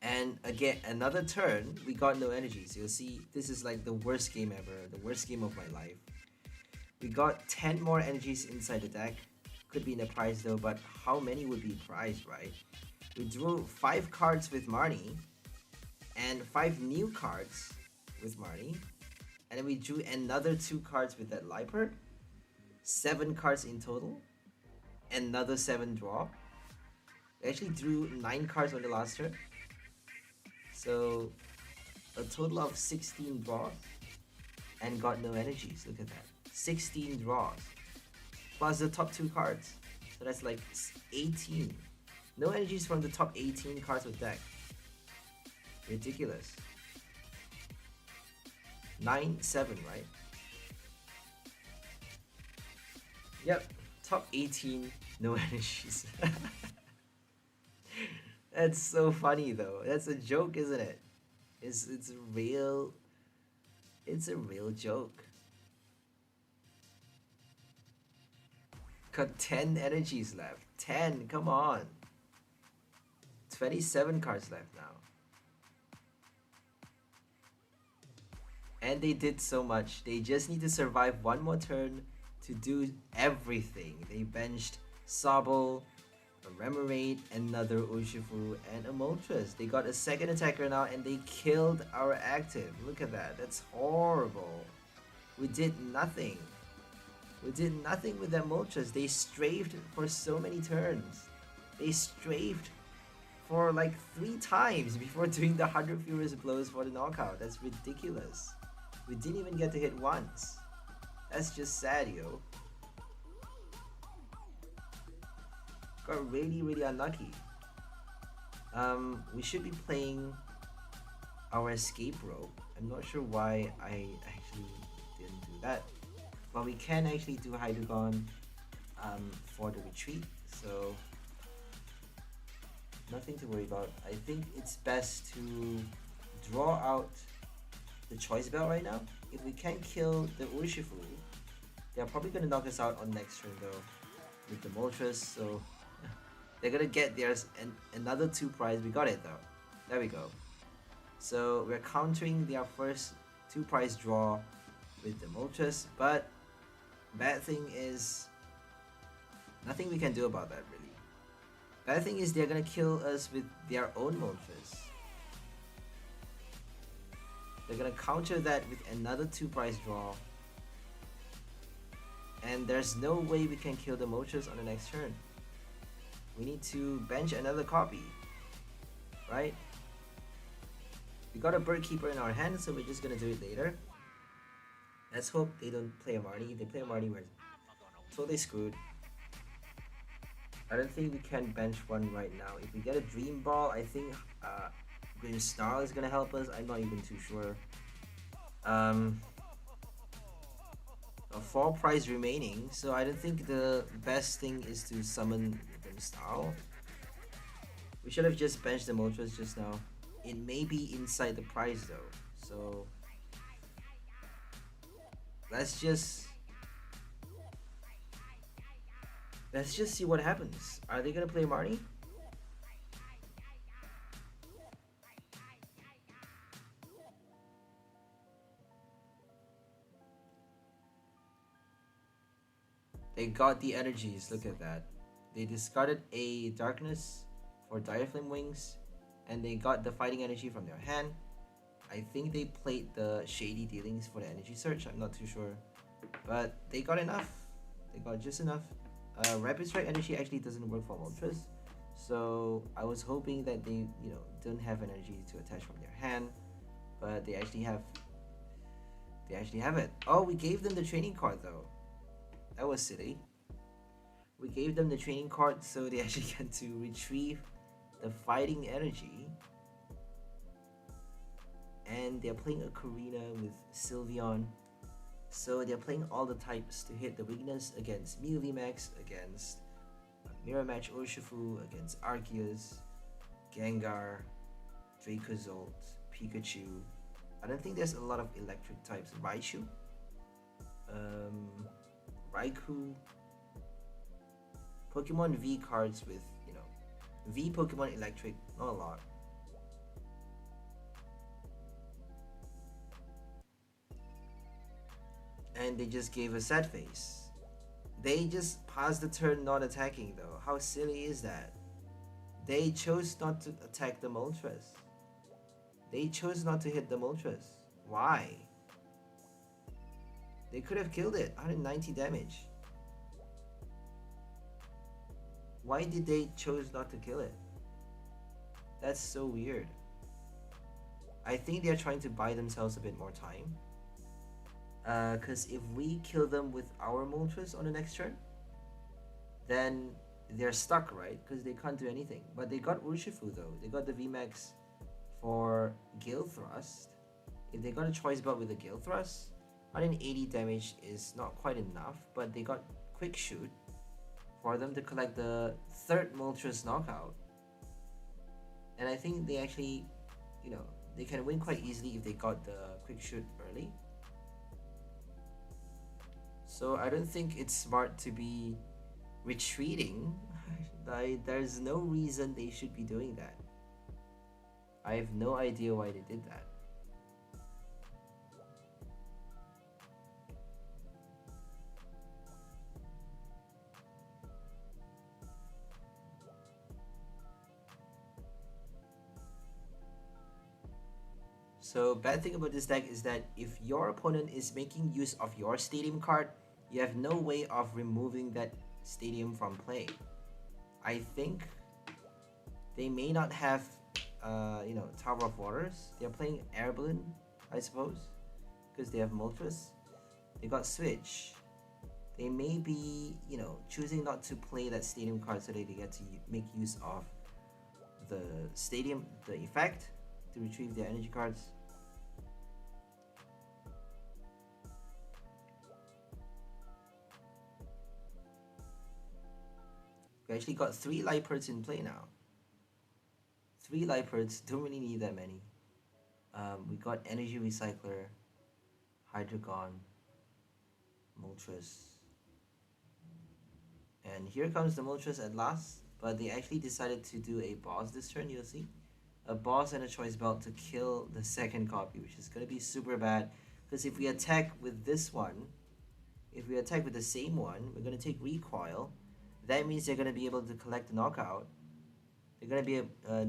And again, another turn, we got no energy. So you'll see, this is like the worst game ever, the worst game of my life. We got 10 more energies inside the deck. Could be in the prize though, but how many would be prized, right? We drew 5 cards with Marnie, and 5 new cards with Marnie. And then we drew another 2 cards with that Liepard. 7 cards in total. Another 7 draw. We actually drew 9 cards on the last turn. So a total of 16 draws and got no energies. Look at that, 16 draws plus the top 2 cards, so that's like 18. No energies from the top 18 cards of deck. Ridiculous. 9-7, right? Yep, top 18, no energies. That's so funny though. That's a joke, isn't it? It's a real joke. Got 10 energies left. 10, come on. 27 cards left now. And they did so much. They just need to survive one more turn to do everything. They benched Sobble, a Remoraid, another Urshifu, and a Moltres. They got a second attacker now and they killed our active. Look at that. That's horrible. We did nothing. We did nothing with that Moltres. They strafed for so many turns. They strafed for like 3 times before doing the 100 Furious Blows for the knockout. That's ridiculous. We didn't even get to hit once. That's just sad, yo. Got really unlucky. We should be playing our escape rope. I'm not sure why I actually didn't do that. But we can actually do Hydreigon for the retreat, so nothing to worry about. I think it's best to draw out the choice belt right now. If we can kill the Urshifu, they're probably gonna knock us out on next turn though with the Motres, so they're gonna get theirs and another 2 prize. We got it though. There we go. So we're countering their first 2 prize draw with the Motres, but bad thing is nothing we can do about that really. Bad thing is they're gonna kill us with their own Motres. They're gonna counter that with another 2 prize draw. And there's no way we can kill the Motres on the next turn. We need to bench another copy, right? We got a Bird Keeper in our hand, so we're just gonna do it later. Let's hope they don't play a Marnie. If they play a Marnie, we're totally screwed. I don't think we can bench one right now. If we get a Dream Ball, I think Grimmsnarl is gonna help us. I'm not even too sure. A 4 prize remaining, so I don't think the best thing is to summon Grimmsnarl. We should have just benched the Motres just now. It may be inside the prize though, so let's just see what happens. Are they gonna play Marnie? They got the energies, look at that. They discarded a Darkness for Dire Flame Wings, and they got the fighting energy from their hand. I think they played the Shady Dealings for the energy search, I'm not too sure. But they got enough. They got just enough. Rapid Strike energy actually doesn't work for Motres, so I was hoping that they, don't have energy to attach from their hand, but they actually have it. Oh, we gave them the training card though. That was silly. We gave them the training card so they actually get to retrieve the fighting energy. And they're playing a Karina with Sylveon. So they're playing all the types to hit the weakness against VMAX, against Mirror Match Urshifu, against Arceus, Gengar, Dracozolt, Pikachu. I don't think there's a lot of electric types. Raichu, Raikou, Pokemon V cards with, V Pokemon electric, not a lot. And they just gave a sad face. They just passed the turn not attacking though. How silly is that? They chose not to attack the Motres. They chose not to hit the Motres. Why? They could have killed it, 190 damage. Why did they chose not to kill it? That's so weird. I think they're trying to buy themselves a bit more time. Because if we kill them with our Motres on the next turn, then they're stuck, right? Because they can't do anything. But they got Urshifu though. They got the VMAX for Gale Thrust. If they got a choice belt with the Gale Thrust, 180 damage is not quite enough, but they got Quick Shoot for them to collect the 3rd Moltres knockout. And I think they actually, they can win quite easily if they got the Quick Shoot early. So I don't think it's smart to be retreating. There's no reason they should be doing that. I have no idea why they did that. So bad thing about this deck is that if your opponent is making use of your stadium card, you have no way of removing that stadium from play. I think they may not have, Tower of Waters. They're playing Air Balloon, I suppose, because they have Motres. They got Switch. They may be, choosing not to play that stadium card so that they get to make use of the stadium, the effect, to retrieve their energy cards. We actually got 3 Liepards in play now. 3 Liepards, don't really need that many. We got Energy Recycler, Hydreigon, Moltres. And here comes the Moltres at last, but they actually decided to do a boss this turn, you'll see. A boss and a choice belt to kill the second copy, which is going to be super bad. Because if we attack with this one, if we attack with the same one, we're going to take Recoil. That means they're going to be able to collect the knockout. They're going to be,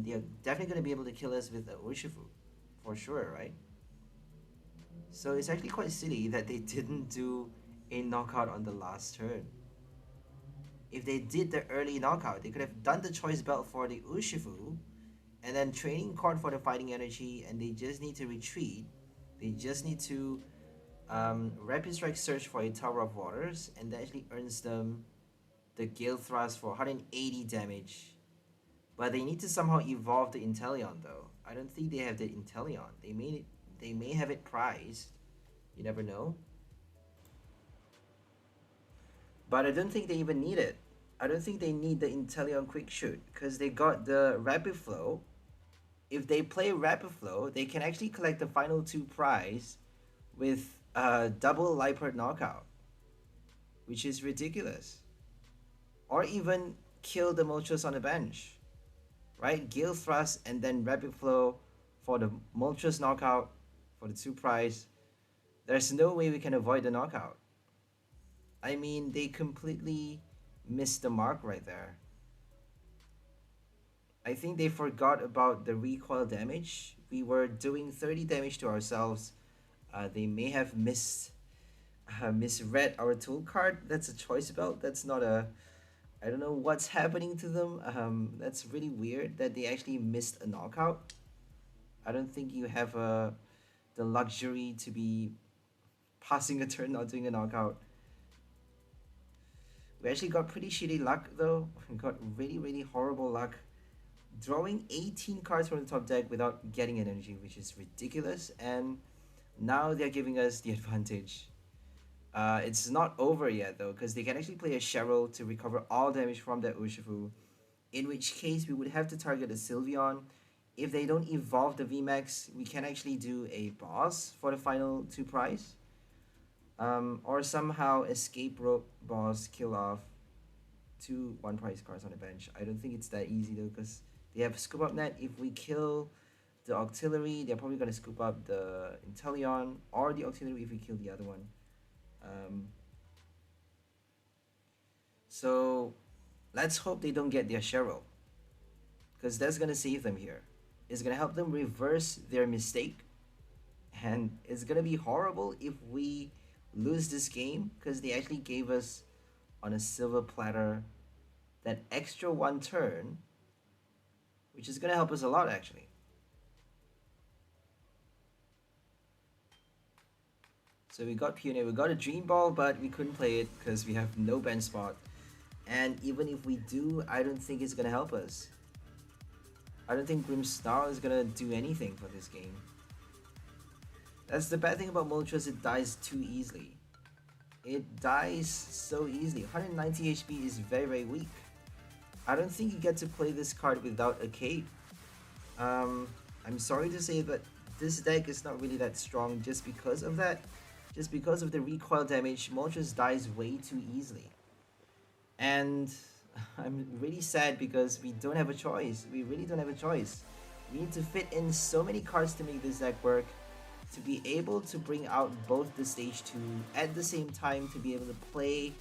they're definitely going to be able to kill us with Urshifu, for sure, right? So it's actually quite silly that they didn't do a knockout on the last turn. If they did the early knockout, they could have done the choice belt for the Urshifu, and then training card for the fighting energy, and they just need to retreat. They just need to Rapid Strike Search for a Tower of Waters, and that actually earns them the Gale Thrust for 180 damage. But they need to somehow evolve the Inteleon though. I don't think they have the Inteleon. They may have it prized. You never know. But I don't think they even need it. I don't think they need the Inteleon Quick Shoot because they got the Rapid Flow. If they play Rapid Flow, they can actually collect the final 2 prize with double Liepard knockout, which is ridiculous. Or even kill the Moltres on the bench, right? Gale Thrust and then Rapid Flow for the Moltres knockout for the 2 prize. There's no way we can avoid the knockout. I mean, they completely missed the mark right there. I think they forgot about the recoil damage. We were doing 30 damage to ourselves. They may have misread our tool card. That's a choice belt. That's not a... I don't know what's happening to them. That's really weird that they actually missed a knockout. I don't think you have the luxury to be passing a turn not doing a knockout. We actually got pretty shitty luck though. We got really horrible luck. Drawing 18 cards from the top deck without getting an energy, which is ridiculous. And now they're giving us the advantage. It's not over yet though, because they can actually play a Cheryl to recover all damage from that Urshifu. In which case we would have to target a Sylveon. If they don't evolve the VMAX, we can actually do a boss for the final 2 prize. Or somehow escape rope boss, kill off 2 1 prize cards on the bench. I don't think it's that easy though, because they have scoop up net. If we kill the Octillery, they're probably going to scoop up the Inteleon or the Octillery if we kill the other one. So let's hope they don't get their Cheryl, because that's going to save them here. It's going to help them reverse their mistake, and it's going to be horrible if we lose this game, because they actually gave us on a silver platter that extra 1 turn, which is going to help us a lot actually. So we got Peonia, we got a Dream Ball, but we couldn't play it because we have no bench spot. And even if we do, I don't think it's going to help us. I don't think Grimmsnarl is going to do anything for this game. That's the bad thing about Moltres, it dies too easily. It dies so easily. 190 HP is very weak. I don't think you get to play this card without a cape. I'm sorry to say, but this deck is not really that strong just because of that. Just because of the recoil damage, Moltres dies way too easily. And I'm really sad because we don't have a choice. We really don't have a choice. We need to fit in so many cards to make this deck work, to be able to bring out both the stage 2 at the same time, to be able to play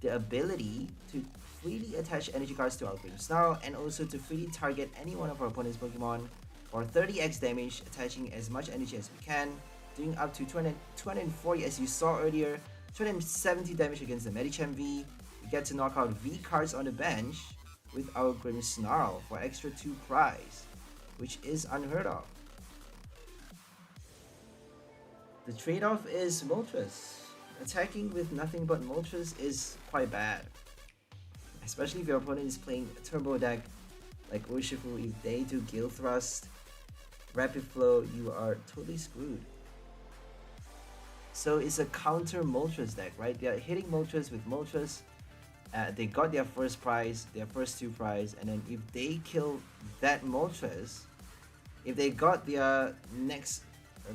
the ability to freely attach energy cards to our Grimmsnarl, and also to freely target any one of our opponent's Pokemon for 30x damage, attaching as much energy as we can, doing up to 240 as you saw earlier, 270 damage against the Medicham V. We get to knock out V cards on the bench with our Grimmsnarl for extra 2 prize, which is unheard of. The trade-off is Moltres. Attacking with nothing but Moltres is quite bad. Especially if your opponent is playing a turbo deck like Urshifu. If they do Gale Thrust, Rapid Flow, you are totally screwed. So it's a counter Moltres deck, right? They are hitting Moltres with Moltres, They got their first prize, their first 2 prize, and then if they kill that Motres, if they got their next,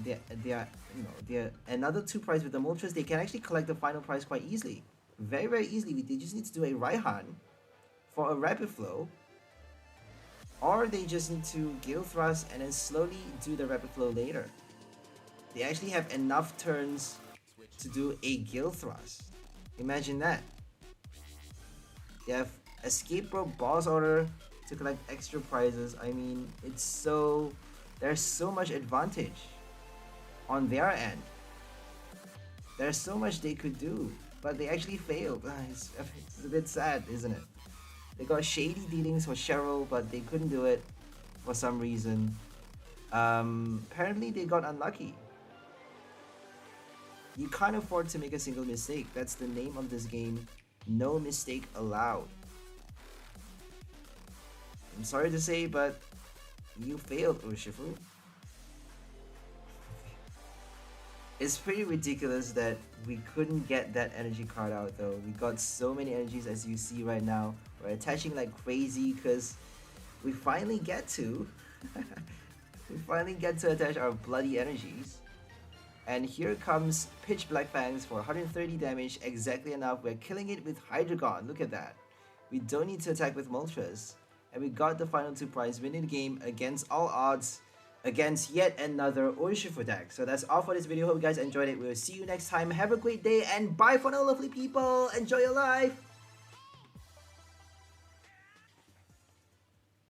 their another 2 prize with the Motres, they can actually collect the final prize quite easily. Very, very easily. They just need to do a Raihan for a Rapid Flow, or they just need to Gale Thrust and then slowly do the Rapid Flow later. They actually have enough turns to do a Gale Thrust. Imagine that. They have Escape Rope, Boss Order to collect extra prizes. I mean, there's so much advantage on their end. There's so much they could do, but they actually failed. It's a bit sad, isn't it? They got Shady Dealings for Cheryl, but they couldn't do it for some reason. Apparently they got unlucky. You can't afford to make a single mistake. That's the name of this game. No mistake allowed. I'm sorry to say, but you failed, Urshifu. It's pretty ridiculous that we couldn't get that energy card out though. We got so many energies as you see right now. We're attaching like crazy because we finally get to attach our bloody energies. And here comes Pitch Black Fangs for 130 damage, exactly enough. We're killing it with Hydreigon, look at that. We don't need to attack with Motres. And we got the final 2 prize, winning the game against all odds against yet another Urshifu deck. So that's all for this video. Hope you guys enjoyed it. We'll see you next time. Have a great day and bye for now, lovely people. Enjoy your life.